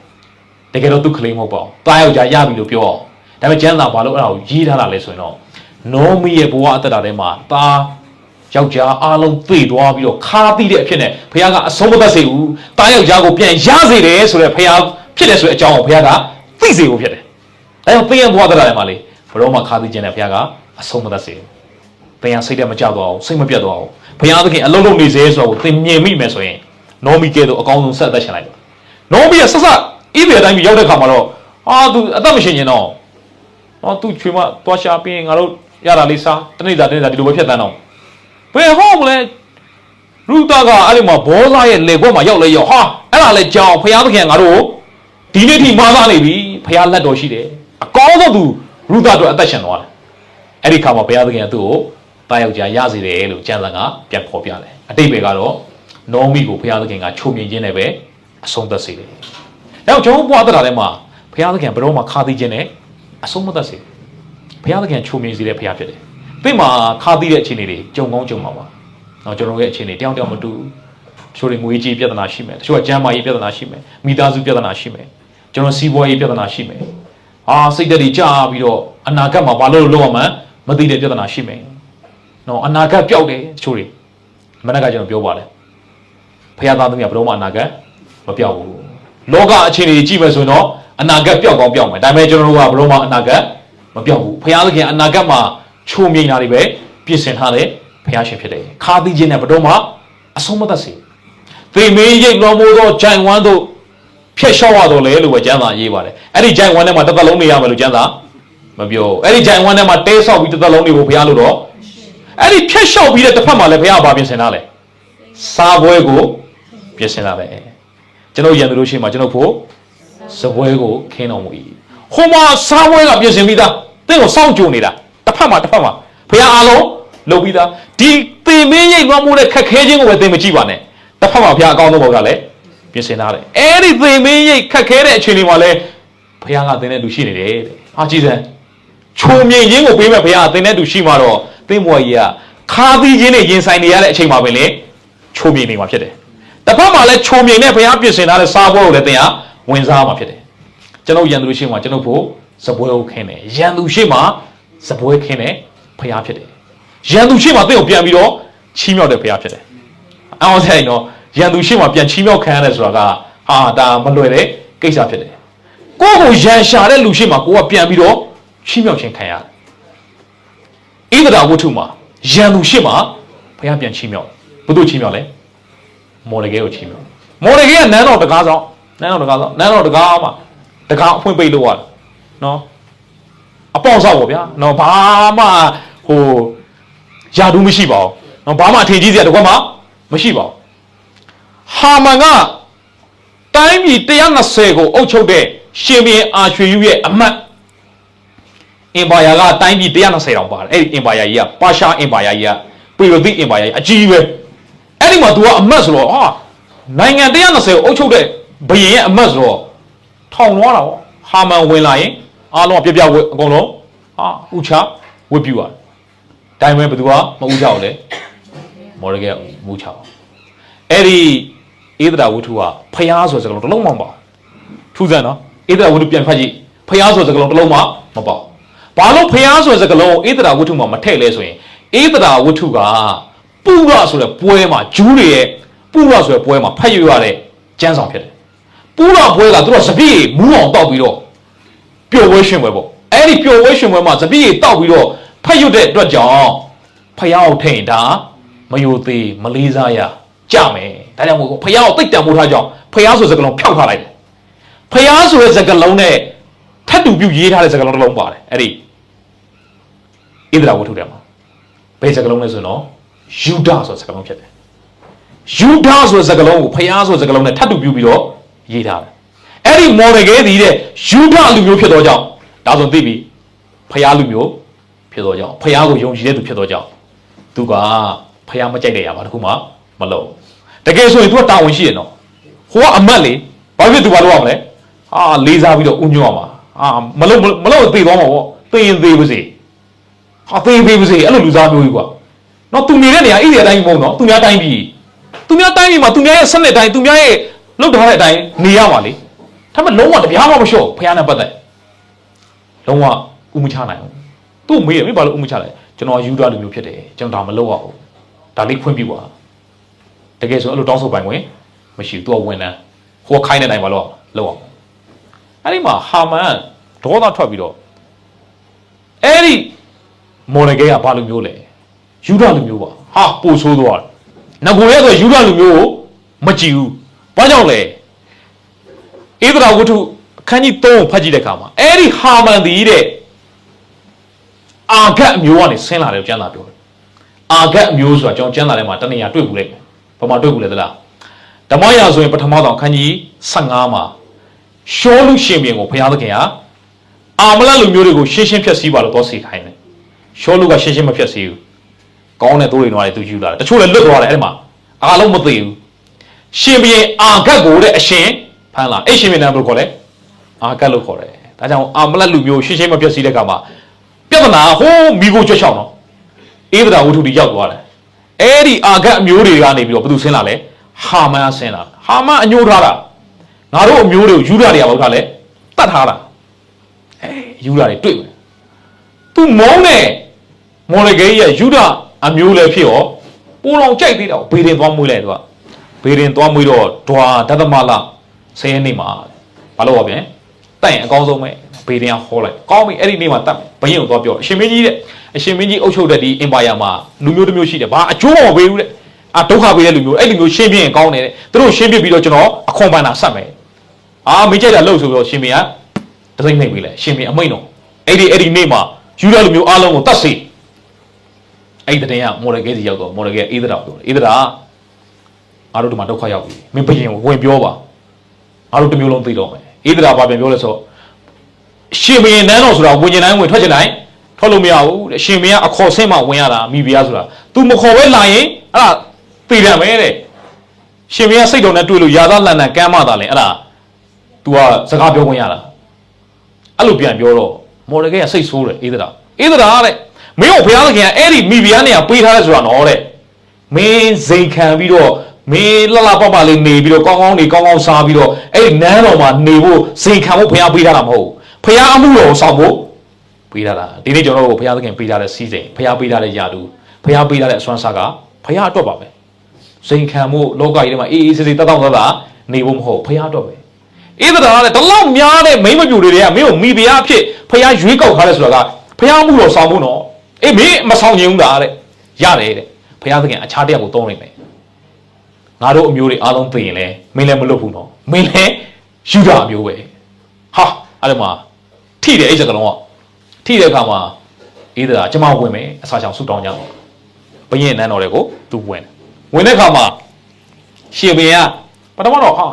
တကယ်တော့သူ့ကလေးမဟုတ်ပါဘူးသားယောက်ျားရပြီလို့ပြောအောင်ဒါပေမဲ့ကျမ်းစာဘာလို့အဲ့ဒါကိုရေးထားတာလဲဆိုရင်တော့နောမီရဲ့ဘဝအသက်တာထဲမှာသားယောက်ျားအားလုံးသိသွားပြီးတော့ခါသိတဲ့အဖြစ်နဲ့ဘုရားကအဆုံးမသက်စေဘူးသားယောက်ျားကိုပြန်ရစေတယ်ဆိုတော့ဘုရားဖြစ်တယ်ဆိုတဲ့အကြောင်းကိုဘုရားကသိစေဖို့ဖြစ်တယ်ဒါကြောင့်သင်ရဲ့ဘဝအသက်တာထဲမှာလေဘယ်တော့မှခါသိခြင်းနဲ့ဘုရားကအဆုံးမသက်စေဘူးသင်ရစိတ်ထဲမကြောက်တော့အောင်စိတ်မပြတ်တော့အောင်ဘုရားသခင်အလုံးလုံးနေစေဆိုတော့သင်မြင်မိမယ်ဆိုရင်နောမီကဲတော့အကောင်းဆုံးဆက်သက်ရှင်လိုက်တယ်နောမီကဆက်ဆက်ဣသရေလတိုင်းပြည်ရောက်တဲ့ခါမှာတော့ သူအသက်မရှင်ရင်တော့သူချွေမသွားရှာပြီးငါတို့ရတာလေးစားတနေ့တာဒီလိုပဲဖြတ်တန်းတော့ဘယ်ဟောမလဲရူတာကအဲ့ဒီမှာဘောစားရဲ့လေဘွက်မှာရောက်လဲရောက်ဟာအဲ့ဒါလဲကြောင်ဖျားသခင်ငါတို့ဒီနေ့ထိမာသားနေပြီဖျားလက်တော်ရှိတယ်အကောင်းဆုံးသူရူတာတို့အသက်ရှင်သွားတယ်အဲ့ဒီခါမှာဘုရားသခင်ကသူ့ကိုတာယောက်ျားရစေတယ်လို့ကျမ်းစာကပြန်ဖော်ပြတယ်အတိတ်ပဲကတော့နောမီကိုဘုရားသခင်ကချုံမြင်ခြင်းနဲ့ပဲအဆုံးသတ်စေတယ်။နောက်ကျွန်တော်ဘွားသက်တာထဲမှာဘုရားသခင်ဘယ်တော့မှခါသီးခြင်းနဲ့အဆုံးမသတ်စေဘုရားသခင်ချုံမြင်စေတဲ့ဘုရားဖြစ်တယ်။သိမှာခါသီးတဲ့အခြေအနေတွေကြုံကောင်းကြုံပါပါ။ကျွန်တော်ရဲ့အခြေအနေတယောက်မတူတချို့တွေငွေကြေးပြဿနာရှိမယ်တချို့ကကျန်းမာရေးပြဿနာရှိမယ်မိသားစုပြဿနာရှိမယ်ကျွန်တော်စီးပွားရေးပြဿနာရှိမယ်စိတ်ဓာတ်တွေကြာပြီးတော့အနာဂတ်မှာဘာလို့လုပ်ရမှန်းမသိတဲ့ပြဿနာရှိမယ်အနာဂတ်ပျောက်တယ်တချို့တွေမနက်ကကျွန်တော်ပြောပါလေဖခင်သားသမီးကဘယ်တော့မှအနာဂတ်မပျောက်ဘူးလောကအခြေအနေကြည့်မယ်ဆိုရင်တော့အနာဂတ်ပျောက်ကောင်းပျောက်မယ်ဒါပေမဲ့ကျွန်တော်တို့ကဘယ်တော့မှအနာဂတ်မပျောက်ဘူးဖခင်သခင်အနာဂတ်မှာချုံမြိန်တာတွေပဲပြင်ဆင်ထားတယ်ဖခင်ရှင်ဖြစ်တယ်ခါသီးခြင်းနဲ့ဘယ်တော့မှအဆုံးမသတ်စေသေမင်းရိတ်တော်မူသောဂျိုင်ဝမ်းတို့ဖျက်လျှော့ရတော့လေလို့ပဲကျမ်းစာရေးပါတယ်အဲ့ဒီဂျိုင်ဝမ်းထဲမှာတစ်သက်လုံးနေရမယ်လို့ကျမ်းစာမပြောအဲ့ဒီဂျိုင်ဝမ်းထဲမှာတဲဆောက်ပြီးတစ်သက်လုံးနေဖို့ဘုရားလို့တော့အဲ့ဒီဖြတ်လျှောက်ပြီးတဲ့တစ်ဖက်မှာလည်းဘုရားဘာပြင်ဆင်တာလဲစားပွဲကိုပြင်ဆင်တာပဲကျွန်တော်ရန်သူတို့ရှိမှကျွန်တော်ဖို့စပွဲကိုခင်းတော်မူ၏ဟိုမှာစားပွဲကပြင်ဆင်ပြီးသားတင်းကိုစောင့်ကြုံနေတာတစ်ဖက်မှာဘုရားအားလုံးလုပ်ပြီးသားဒီသင်မင်းရိတ်သွားမှုတဲ့ခက်ခဲခြင်းကိုပဲသင်မကြည့်ပါနဲ့တစ်ဖက်မှာဘုရားအကောင်းဆုံးဘုရားလည်းပြင်ဆင်ထားတယ်အဲ့ဒီသင်မင်းရိတ်ခက်ခဲတဲ့အခြေအနေမှာလည်းဘုရားကသင်တဲ့လူရှိနေတယ်တဲ့ဟာကြည်စမ်းချုံမြိန်ခြင်းကိုပေးမဲ့ဘုရားသင်တဲ့လူရှိမှတော့သင်ဘွားကြီးကခါသီးခြင်းနဲ့ရင်ဆိုင်နေရတဲ့အချိန်မှာပဲလေချုံမြိန်နေမှာဖြစ်တယ်တစ်ဖက်မှာလည်းချုံမြိန်နဲ့ဘုရားပြင်ဆင်ထားတဲ့စားပွဲကိုလည်းသင်ဟာဝင်စားမှာဖြစ်တယ်ကျွန်တော်ရန်သူရှိမှကျွန်တော်ဖို့စပွဲကိုခင်းတယ်ရန်သူရှိမှစပွဲခင်းတယ်ဘုရားဖြစ်တယ်ရန်သူရှိမှသင်ကိုပြန်ပြီးတော့ချီးမြှောက်တဲ့ဘုရားဖြစ်တယ်အောင်ဆိုင်တော့ရန်သူရှိမှပြန်ချီးမြှောက်ခံရတယ်ဆိုတာကဒါမလွယ်တဲ့ကိစ္စဖြစ်တယ်ကိုယ့်ကိုရန်ရှာတဲ့လူရှိမှကိုကပြန်ပြီးတော့ချီးမြှောက်ခြင်းခံရတယ်ဣသရာဝတ္ထုမှာရန်သူရှိမှဘုရားပြန်ချီးမြှောက်ဘုသူချီးမြှောက်လဲမော်ဒကဲကိုချီးမြှောက်မော်ဒကဲကနန်းတော်တကားဆောင်နန်းတော်တကားမှာတကားအဖွင့်ပိတ်လို့ရတယ်နော်အပေါင်ဆောက်ပေါ့ဗျာနော်ဘာမှယာတူးမရှိပါဘူးနော်ဘာမှအထင်ကြီးစရာတကွက်မှမရှိပါဘူးဟာမန်ကတိုင်းပြည်120ကိုအုပ်ချုပ်တဲ့ရှင်ဘုရင်အာရွှေယူရဲ့အမတ်အင်ပါယာကတိုင်းပြည်120တောင်ပါတယ်အဲ့ဒီအင်ပါယာကြီးကပါရှားအင်ပါယာကြီးကပီရိုသီအင်ပါယာကြီးအကြီးပဲအဲ့ဒီမှာ तू ကအမတ်ဆိုတော့နိုင်ငံ120ကိုအုပ်ချုပ်တဲ့ဘုရင်ရဲ့အမတ်ဆိုတော့ထောင်လွှားတာပေါ့ဟာမန်ဝင်လာရင်အားလုံးပြပြဝအကုန်လုံးဥချဝတ်ပြူရတယ်ဒါပေမဲ့ဘယ်သူကမဥချဘူးလေမော်ရကဲမဥချဘူးအဲ့ဒီဧဒရာဝတ္ထုကဖျားဆိုတဲ့စကားလုံးတစ်လုံးမှမပေါ့ထူးဆန်းနော်ဧဒရာဝတ္ထုပြန်ဖတ်ကြည့်ဖျားဆိုတဲ့စကားလုံးတစ်လုံးမှမပေါ့ဘာလို့ဖျားဆိုတဲ့စကားလုံးကိုဧဒရာဝတ္ထုမှာမထည့်လဲဆိုရင်ဧဒရာဝတ္ထုကပုရဆိုတဲ့ပွဲမှာဂျူးတွေရဲ့ပုရဆိုတဲ့ပွဲမှာဖတ်ရရတဲ့ကျမ်းဆောင်ဖြစ်တယ်ပုရပွဲကသူတို့စပည့်မူးအောင်တောက်ပြီးတော့ပျော်ပွဲရှင်ပွဲပေါ့အဲ့ဒီပျော်ပွဲရှင်ပွဲမှာစပည့်တောက်ပြီးတော့ဖတ်ရတဲ့အတွက်ကြောင့်ဖျားကိုထိန်ဒါမယိုသေးမလေးစားရကြမယ်ဒါကြောင့်မို့ဖျားကိုတိတ်တံမိုးထားကြောင်းဖျားဆိုတဲ့စကားလုံးဖြောက်ထားလိုက်တယ်ဖျားဆိုတဲ့စကားလုံးနဲ့ထပ်တူပြုရေးထားတဲ့စကားလုံးတစ်လုံးပါတယ်အဲ့ဒီဣဒရာဝတ္ထုထဲမှာဘယ်စကားလုံးလဲဆိုတော့ယူဒဆိုတဲ့စကားလုံးဖြစ်တယ်ယူဒဆိုတဲ့စကားလုံးကိုဖျားဆိုတဲ့စကားလုံးနဲ့ထပ်တူပြုပြီးတော့ရေးထားတယ်အဲ့ဒီမော်ဒကဲဒီတဲ့ယူဒလူမျိုးဖြစ်တော့ကြောင်းဒါဆိုသိပြီဖျားလူမျိုးဖြစ်တော့ကြောင်းဖျားကိုယုံကြည်တဲ့သူဖြစ်တော့ကြောင်းသူကဖျားမကြိုက်တဲ့ရပါတခုမှမလုပ်တကယ်ဆိုရင်သူကတာဝန်ရှိရနော်ဟိုကအမတ်လေဘာဖြစ်သူဘာလုပ်ရမလဲလေးစားပြီးတော့ဥညွှတ်ရမှာမလုပ်သေသွားမှာပေါ့သေရင်သေပါစေသေပေးပါစေအဲ့လိုလူစားမျိုးကြီးကွာနော်သူနေတဲ့နေရာဣသရေလတိုင်းမဟုတ်နော်သူများတိုင်းပြည်မှာသူများရဲ့စနစ်တိုင်းသူများရဲ့လှုပ်ထားတဲ့အတိုင်းနေရမှာလေဒါပေမဲ့လုံးဝတပြားမှမလျှော့ဖျားနဲ့ပတ်သက်လုံးဝဥမချနိုင်ဘူးသူ့မေးရမေးဘာလို့ဥမချလဲကျွန်တော်ယူဒလူမျိုးဖြစ်တယ်ကျွန်တော်ဒါမလုပ်ရဘူးဒါလေးခွင့်ပြုပါတကယ်ဆိုအဲ့လိုတောင်းဆိုပိုင်ဝင်မရှိဘူးသူကဝန်တန်းဟိုခိုင်းတဲ့တိုင်းမှာလောက်အောင်အဲ့ဒီမှာဟာမန်ဒေါသထွက်ပြီးတော့အဲ့ဒီမော်ဒကဲကဘာလူမျိုးလဲယူဒလူမျိုးပါပို့ဆိုးသွားတယ်ငကိုရဲဆိုယူဒလူမျိုးကိုမကြည့်ဘူးဘာကြောင့်လဲဣသရာဝတ္ထု အခန်းကြီး3ကိုဖတ်ကြည့်တဲ့အခါမှာအဲ့ဒီဟာမန်ဒီတဲ့အာဂတ်အမျိုးကနေဆင်းလာတယ်ကျမ်းစာပြောတယ်အာဂတ်အမျိုးဆိုတာကျွန်တော်ကျမ်းစာထဲမှာတနေရာတွေ့ဘူးလေဘာမှတွေ့ဘူးလေသလားဓမ္မရာဆိုရင်ပထမဆုံးအခန်းကြီး15မှာရှောလူရှင်ဘုရင်ကိုဘုရားသခင်ကအာမလတ်လူမျိုးတွေကိုရှင်းရှင်းဖြတ်စည်းပါလို့တော့စီခိုင်းတယ်ရှောလူကရှင်းရှင်းမဖြတ်စည်းဘူးကောင်းတဲ့တိုးတွေနွားတွေသူယူလာတယ်တချို့လည်းလွတ်သွားတယ်အဲ့ဒီမှာအားလုံးမသိဘူးရှင်ဘုရင်အာဂတ်ကိုတဲ့အရှင်ဖမ်းလာအဲ့ရှင်ဘုရင်နာမည်ကိုခေါ်လဲအာဂတ်လို့ခေါ်တယ်ဒါကြောင့်အာမလတ်လူမျိုးရှင်းရှင်းမဖြတ်စည်းတဲ့အခါမှာပြဿနာဟိုးမိကိုကြွချောင်းတော့ဧဒရာဝတ္ထုတွေရောက်သွားတယ်အဲ့ဒီအာဂတ်အမျိုးတွေကနေပြီးတော့ဘယ်သူဆင်းလာလဲဟာမန်ဆင်းလာဟာမန်အညိုးထားတာငါတို့အမျိုးတွေကိုယူဒာတွေကဘာလို့ထားလဲတတ်ထားတာယူဒာတွေတွေ့မယ်သူမောင်းတဲ့မော်လဂေရဲ့ယူဒာအမျိုးလည်းဖြစ်ရောပိုးလောင်ကြိုက်သေးတာဘေဒင်သွားမွေးလိုက်သူကဘေဒင်သွားမွေးတော့ဒွာဒသမလဆယ်ရက်နေ့မှာဘာလို့ပါဗျတိုင်အကောင်းဆုံးပဲဘေဒင်ကဟောလိုက်ကောင်းပြီအဲ့ဒီနေ့မှာတတ်ဘယင်းကိုသွားပြောအရှင်မင်းကြီးတဲ့အရှင်မင်းကြီးအုပ်ချုပ်တဲ့ဒီအင်ပါယာမှာလူမျိုးတစ်မျိုးရှိတယ်ဘာအကျိုးမပေးဘူးတဲ့ဒုက္ခပေးတဲ့လူမျိုးအဲ့လူမျိုးရှင်းပြရင်ကောင်းတယ်တဲ့သူတို့ရှင်းပြပြီးတော့ကျွန်တော်အခွန်ပန်းတာဆက်မယ်မင်းကြိုက်တာလှုပ်ဆိုပြီးတော့ရှင်မင်းကတသိမ့်နှိပ်ပေးလိုက်ရှင်မင်းအမိန့်တော်အဲ့ဒီနေ့မှာယူဒလူမျိုးအားလုံးကိုတတ်စေအဲ့ဒီတည်းကမော်ဒကဲစီရောက်တော့မော်ဒကဲအေးဒရာပြောတယ်အေးဒရာငါတို့ဒီမှာဒုက္ခရောက်ပြီမင်းဘယင်ဝင်ပြောပါငါတို့တစ်မျိုးလုံးသိတော့မယ်အေးဒရာဘာပြန်ပြောလဲဆိုရှင်မင်းနန်းတော်ဆိုတာဝင်ကျင်တိုင်းဝင်ထွက်ကျင်တိုင်းထွက်လို့မရဘူးတဲ့ရှင်မင်းကအခေါ်ဆင်းမှဝင်ရတာမိဖုရားဆိုတာ तू မခေါ်ပဲလာရင်အဲ့ဒါသိတယ်မယ်တဲ့ရှင်မင်းကစိတ်တော်နဲ့တွေ့လို့ယာသလန်တန်ကမ်းမသာလဲအဲ့ဒါ तू ကစကားပြောဝင်ရတာအဲ့လိုပြန်ပြောတော့မော်ဒကဲကစိတ်ဆိုးတယ်အေးဒရာတဲ့မင်းတို့ဘုရားသခင်ကအဲ့ဒီမိဖုရားနေရာပေးထားတယ်ဆိုတာနော်တဲ့မင်းဇိမ်ခံပြီးတော့မင်းလှပပလေးနေပြီးတော့ကောင်းကောင်းစားပြီးတော့အဲ့ဒီနန်းတော်မှာနေဖို့ဇိမ်ခံဖို့ဘုရားပေးထားတာမဟုတ်ဘူးဘုရားအမှုတော်ကိုဆောင်ဖို့ပေးထားတာဒီနေ့ကျွန်တော်တို့ဘုရားသခင်ပေးထားတဲ့စီးစိမ်ဘုရားပေးထားတဲ့ယာတုဘုရားပေးထားတဲ့အစွမ်းစားကဘုရားအတွက်ပါပဲဇိမ်ခံဖို့လောကကြီးထဲမှာအေးဆေးဆေးတောက်နေဖို့မဟုတ်ဘုရားအတွက်ပဲဧဒရာတဲ့တလောက်များတဲ့မိမပြူတွေကမင်းကိုမိဖုရားအဖြစ်ဘုရားရွေးကောက်ထားတယ်ဆိုတာကဘုရားမှုတော်ဆောင်ဖို့နော်အေးမင်းမဆောင်ခြင်းဘူးလားတဲ့ရတယ်တဲ့ဘုရားသခင်အခြားတရားကိုသုံးနိုင်မယ်ငါတို့အမျိုးတွေအားလုံးသိရင်လဲမင်းလည်းမလွတ်ဘူးနော်မင်းလည်းယူဒာအမျိုးပဲဟာအဲ့ဒါမှထိတယ်အဲ့စကလုံးကထိတဲ့အခါမှာဧဒရာကျမဝင်မယ်အစာချောင်ဆူတောင်းကြတော့ဘုရင်နန်းတော်တွေကိုသူဝင်တဲ့အခါမှာရှင်ဘုရင်ကပထမတော့ဟာ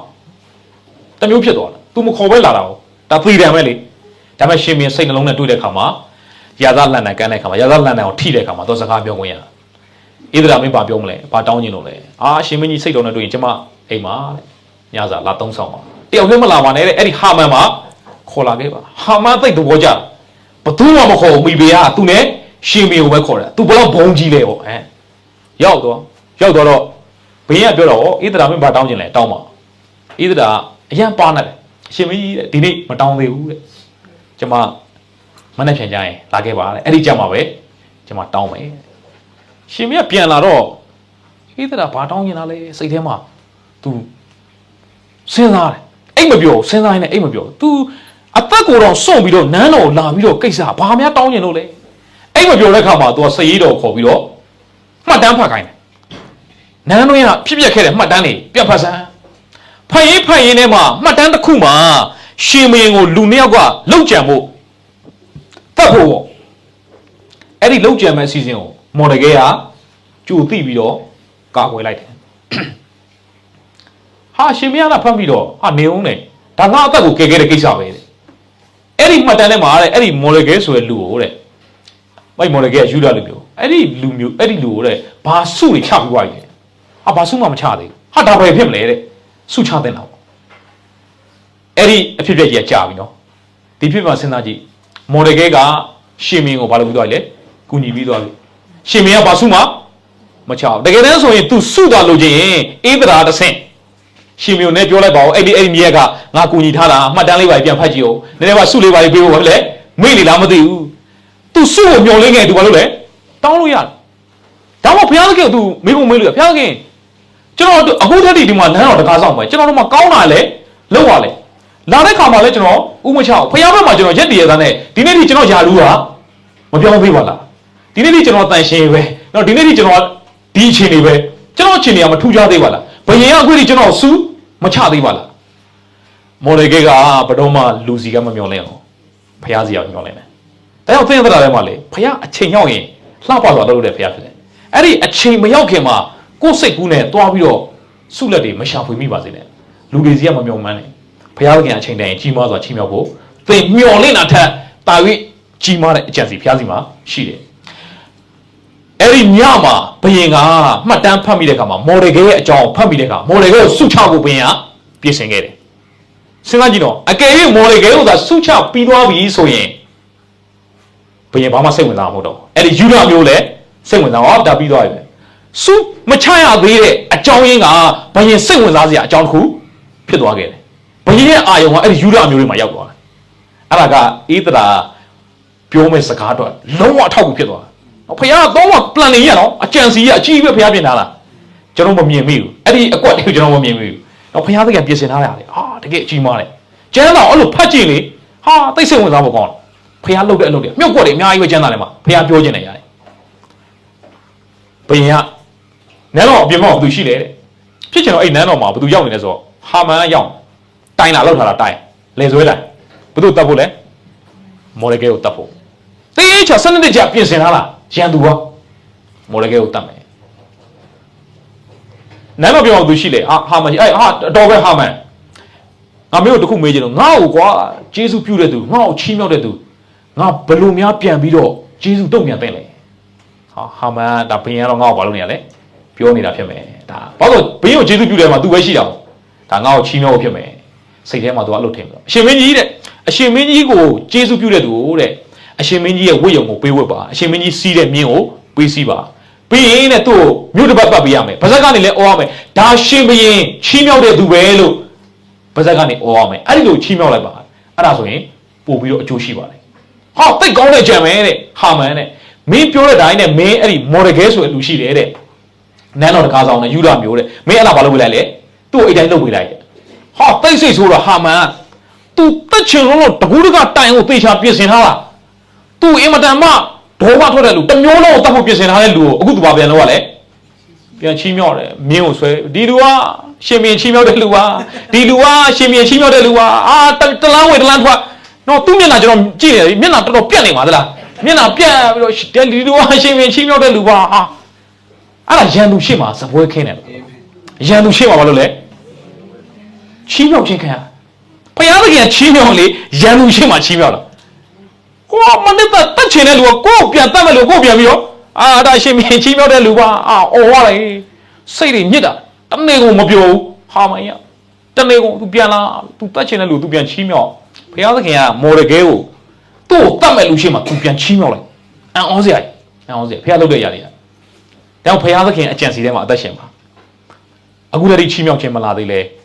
တမျိုးဖြစ်သွားတာ။ तू မခေါ်ပဲလာတာကိုဒါသိတယ်မဲ့လေဒါပေမဲ့ရှင်ဘုရင်စိတ်နှလုံးနဲ့တွေ့တဲ့အခါမှာယာသလန်တန်ကမ်းတဲ့အခါမှာယာသလန်တန်ကိုထိတဲ့အခါမှာသူစကားပြောခွင့်ရဧဒရာမင်းဘာပြောမလဲဘာတောင်းကျင်လို့လဲရှင်မင်းကြီးစိတ်တော်နဲ့တွေ့ရင်ကျမအိမ်မှာတဲ့ညစာလာသုံးဆောင်ပါတယောက်လည်းမလာပါနဲ့တဲ့အဲ့ဒီဟာမန်မှာခေါ်လာခဲ့ပါဟာမန်သိတ်သဘောကျဘသူမှမခေါ်ဘူးမိဖုရားကသူနဲ့ရှင်ဘုရင်ကိုပဲခေါ်တယ်သူဘယ်တော့ဘုံကြီးလဲဟောရောက်တော့ဘုရင်ကပြောတော့ဧဒရာမင်းဘာတောင်းကျင်လဲတောင်းပါဧဒရာအရန်ပါနေတယ်အရှင်မကြီးတဲ့ဒီနေ့မတောင်းသေးဘူးတဲ့ကျမမနဲ့ပြန်ကြရင်လာခဲ့ပါတဲ့အဲ့ဒီကြမှာပဲကျမတောင်းမယ်ရှင်မကပြန်လာတော့ဧဒရာဘာတောင်းနေတာလဲစိတ်ထဲမှာ तू စဉ်းစားတယ်အိတ်မပြောစဉ်းစားရင်လည်းအိတ်မပြော तू အသက်ကိုတော့စွန့်ပြီးတော့နန်းတော်လာပြီးတော့ကိစ္စဘာများတောင်းကျင်လို့လဲအိတ်မပြောတဲ့ခါမှာ तू စရေးတော်ခေါ်ပြီးတော့မှတ်တမ်းဖတ်ခိုင်းတယ်နန်းတွင်းကဖြစ်ပျက်ခဲ့တဲ့မှတ်တမ်းတွေပြတ်ဖတ်စမ်းဖတ်ရင်ထဲမှာမှတ်တမ်းတစ်ခုမှာရှင်မင်းကိုလူနှစ်ယောက်ကလှုပ်ကြံဖို့တတ်ဖို့အဲ့ဒီလှုပ်ကြံမဲ့အစီအစဉ်ကိုမော်ဒကဲကကြိုသိပြီးတော့ကာကွယ်လိုက်တယ်ဟာရှင်မင်းကဖတ်ပြီးတော့နေအောင်နဲ့ဒါငါအသက်ကိုကယ်ခဲ့တဲ့ကိစ္စပဲတဲ့အဲ့ဒီမှတ်တမ်းထဲမှာတဲ့အဲ့ဒီမော်ဒကဲဆိုတဲ့လူကိုတဲ့အဲ့မော်ဒကဲကယူဒလူမျိုးအဲ့ဒီလူကိုတဲ့ဘာစုတွေချပြီးွားကြီးဘာစုမှမချသေးဘူးဒါပဲဖြစ်မလဲတဲ့စုချတဲ့နောက်အဲ့ဒီအဖြစ်ပြက်ကြီးကကြာပြီနော်ဒီဖြစ်မှာစဉ်းစားကြည့်မော်ဒကဲကရှင်မင်းကိုဘာလုပ်ပြီးသွားလဲကူညီပြီးသွားပြီရှင်မင်းကဘာစုမှမချဘူးတကယ်တမ်းဆိုရင် तू စုသွားလို့ချင်းဧဒရာတဆင့်ရှင်မင်းကိုလည်းပြောလိုက်ပါဦးအဲ့ဒီမြေကငါကူညီထားတာမှတ်တမ်းလေးပါပြန်ဖတ်ကြည့်အောင်နည်းနည်းပါစုလေးပါလေးပေးဖို့ဘာလဲမေ့လေလားမသိဘူး तू စုကိုမျောလင်းခဲ့ तू ဘာလုပ်လဲတောင်းလို့ရတယ်ဒါမှဘုရားသခင်က तू မေးဖို့မေးလို့ဘုရားသခင်ကျွန်တော်အခုတည်းဒီမှာနန်းတော်တကားဆောင်ပဲကျွန်တော်တို့မှကောင်းတာလဲလောက်ပါလေလာတဲ့ခါမှာလဲကျွန်တော်ဥမချအောင်ဖျားဘက်မှာကျွန်တော်ရက်တည်ရသားနဲ့ဒီနေ့ဒီကျွန်တော်ယာလူကမပြောင်းသေးပါလားဒီနေ့ဒီကျွန်တော်တန်ရှင်းပဲနော်ဒီနေ့ဒီကျွန်တော်ဒီအချိန်တွေပဲကျွန်တော်အချိန်တွေကမထူးခြားသေးပါလားဘယင်ကအခုဒီကျွန်တော်စူးမချသေးပါလား မော်ဒယ်ကဘယ်တော့မှလူစီကမမျောလင်းအောင်ဖျားစီအောင်မျောလင်းတယ်ဒါကြောင့်သင်္သရာထဲမှာလေဖျားအချိန်ရောက်ရင်လှပစွာလုပ်တဲ့ဖျားဖြစ်တယ်အဲ့ဒီအချိန်မရောက်ခင်မှာကိုယ်စိတ်ကူးနဲ့တွားပြီးတော့ဆုလက်တွေမရှာဖွေမိပါစေနဲ့လူတွေစီကမမျောမှန်းနဲ့ဖျားခင်အချိန်တိုင်းကြီးမားစွာချီးမြှောက်ဖို့သင်မျောလင်းတာထက်တာ၍ကြီးမားတဲ့အကြံစီဖျားစီမှာရှိတယ်အဲ့ဒီညမှာဘယင်ကမှတ်တမ်းဖတ်မိတဲ့အခါမှာမော်ဒယ်ကရဲ့အကြောင်းဖတ်မိတဲ့အခါမော်ဒယ်ကကိုဆုချဖို့ဘယင်ကပြင်ဆင်ခဲ့တယ်စဉ်းစားကြည့်တော့အကယ်၍မော်ဒယ်ကကိုသာဆုချပြီးသွားပြီဆိုရင်ဘယင်ဘာမှစိတ်ဝင်စားမှာမဟုတ်တော့အဲ့ဒီယူဒမျိုးလည်းစိတ်ဝင်စားတော့ဒါပြီးသွားပြီပဲဆုမချရသေးတဲ့အကြောင်းရင်းကဘယင်စိတ်ဝင်စားစရာအကြောင်းတစ်ခုဖြစ်သွားခဲ့တယ်ဘယင်ရဲ့အာယုံကအဲ့ဒီယူဒမျိုးတွေမှာရောက်သွားတယ်အဲ့ဒါကဧသရာပြောမဲ့စကားတော့လုံးဝအထောက်အကူဖြစ်သွားတယ်ဖခင်ကတော့ plan နေရတော့အကြံစီရအကြီးပဲဖခင်ပြင်ထားတာကျွန်တော်မမြင်မိဘူးအဲ့ဒီအကွက်တွေကိုကျွန်တော်မမြင်မိဘူးတော့ဖခင်သခင်ပြင်ဆင်ထားရတယ်ဟာတကယ်အကြီးမားတယ်ကျမ်းစာအဲ့လိုဖတ်ကြည့်လေဟာသိစိတ်ဝင်စားဖို့ကောင်းတယ်ဖခင်လှုပ်တဲ့အလုပ်တွေမြုပ်ကွက်တွေအများကြီးပဲကျမ်းစာထဲမှာဖခင်ပြောခြင်းနေရတယ်ဘယင်ကနန်းတော်အပြင်မှာဘသူရှိလဲတဲ့ဖြစ်ချင်တော့အဲ့နန်းတော်မှာဘသူရောက်နေလဲဆိုတော့ဟာမန်ကရောက်တိုင်လာလောက်ထားတာတိုင်လေဆွဲတိုင်ဘသူတတ်ဖို့လဲမော်ဒယ်ကကိုတတ်ဖို့တေးချစနစ်ကြပြင်ဆင်ထားလားရန်သူကမော်ဒယ်ကကိုတတ်မယ်နန်းတော်ပြောအောင်သူရှိလေဟာမန်အဲ့ဟာတော်ပဲဟာမန်ငါမျိုးတခုမေးချင်တော့ငါ့ကိုကွာဂျေစုပြုတဲ့သူငါ့ကိုချီးမြှောက်တဲ့သူငါဘယ်လိုများပြန်ပြီးတော့ဂျေစုတုံ့ပြန်တဲ့လဲဟာမန်ဒါဘယင်ကတော့ငါ့ကိုဘာလုပ်နေရလဲပြောနေတာဖြစ်မယ်ဒါဘာလို့ဘယင်ကိုဂျေစုပြုတယ်မှာ तू ပဲရှိတာပေါ့ဒါငါ့ကိုချီးမြှောက်ဖို့ဖြစ်မယ်စိတ်ထဲမှာ तू အဲ့လိုထင်တယ်အရှင်မင်းကြီးတဲ့အရှင်မင်းကြီးကိုဂျေစုပြုတဲ့သူတဲ့အရှင်မင်းကြီးရဲ့ဝိယုံကိုပေးဝတ်ပါအရှင်မင်းကြီးစီးတဲ့မြင်းကိုပေးစီးပါပြီးရင်တဲ့သူ့ကိုမြို့တစ်ပတ်ပတ်ပေးရမယ်ဗဇက်ကနေလည်းအော်ရမယ်ဒါရှင်ဘရင်ချီးမြှောက်တဲ့သူပဲလို့ဗဇက်ကနေအော်ရမယ်အဲ့ဒီလိုချီးမြှောက်လိုက်ပါအဲ့ဒါဆိုရင်ပို့ပြီးတော့အကျိုးရှိပါတယ်ဟာတိတ်ကောင်းတဲ့ကြံမယ်တဲ့ဟာမန်တဲ့မင်းပြောတဲ့တိုင်းနဲ့မင်းအဲ့ဒီမော်ဒယ်ကဲဆိုတဲ့လူရှိတယ်တဲ့နန်းတော်တကားဆောင်နဲ့ယူဒမျိုးတဲ့မင်းအဲ့ဒါဘာလုပ်ပေးလိုက်လဲသူ့ကိုအိတ်တိုင်းလုပ်ပေးလိုက်ဟာတိတ်စိတ်ဆိုတော့ဟာမန်သူတက်ချင်လို့တကူးတကတိုင်ကိုသေချာပြင်ဆင်ထားတာသူအင်မတန်မှဒေါသထွက်တဲ့လူတမျိုးလုံးကိုတတ်ဖို့ပြင်ဆင်ထားတဲ့လူကိုအခုသူဘာပြန်လုပ်ရလဲပြန်ချီးမြှောက်တယ်မင်းကိုဆွဲဒီလူကရှင်မင်းချီးမြှောက်တဲ့လူပါဒီလူကရှင်မင်းချီးမြှောက်တဲ့လူပါတလန်းဝေတလန်းထွက်တော့သူ့မျက်နှာကျွန်တော်ကြည့်နေတယ်မျက်နှာတော်တော်ပြက်နေပါသလားမျက်နှာပြက်ပြီးတော့ဒီလူကရှင်မင်းချီးမြှောက်တဲ့လူပါအဲ့ဒါရန်သူရှေ့မှာစပွဲခင်းတယ်ရန်သူရှေ့မှာဘာလို့လဲချီးမြှောက်ခြင်းခံရဘုရားသခင်ချီးမြှောက်လေရန်သူရှေ့မှာချီးမြှောက်လာကိုမနစ်တက်ချင်တဲ့လူကကိုပြန်တတ်မဲ့လူကိုပြန်ပြီးတော့ဒါရှင်မင်းချီးမြှောက်တဲ့လူပါအော်ရတယ်စိတ်တွေညစ်တာတနေ့ကိုမပြောဘူးဟာမင်းကတနေ့ကို तू ပြန်လာ तू တတ်ချင်တဲ့လူ तू ပြန်ချီးမြှောက်ဘုရားသခင်ကမော်ဒယ်ကဲကိုသူ့ကိုတတ်မဲ့လူရှေ့မှာ तू ပြန်ချီးမြှောက်လိုက်အံ့ဩစရာဘုရားလုပ်တဲ့ຢာတွေကတောင်ဘုရားသခင်အကြံစီထဲမှာအသက်ရှင်ပါအခုတည်းချီးမြှောက်ခြင်းမလာသေးလ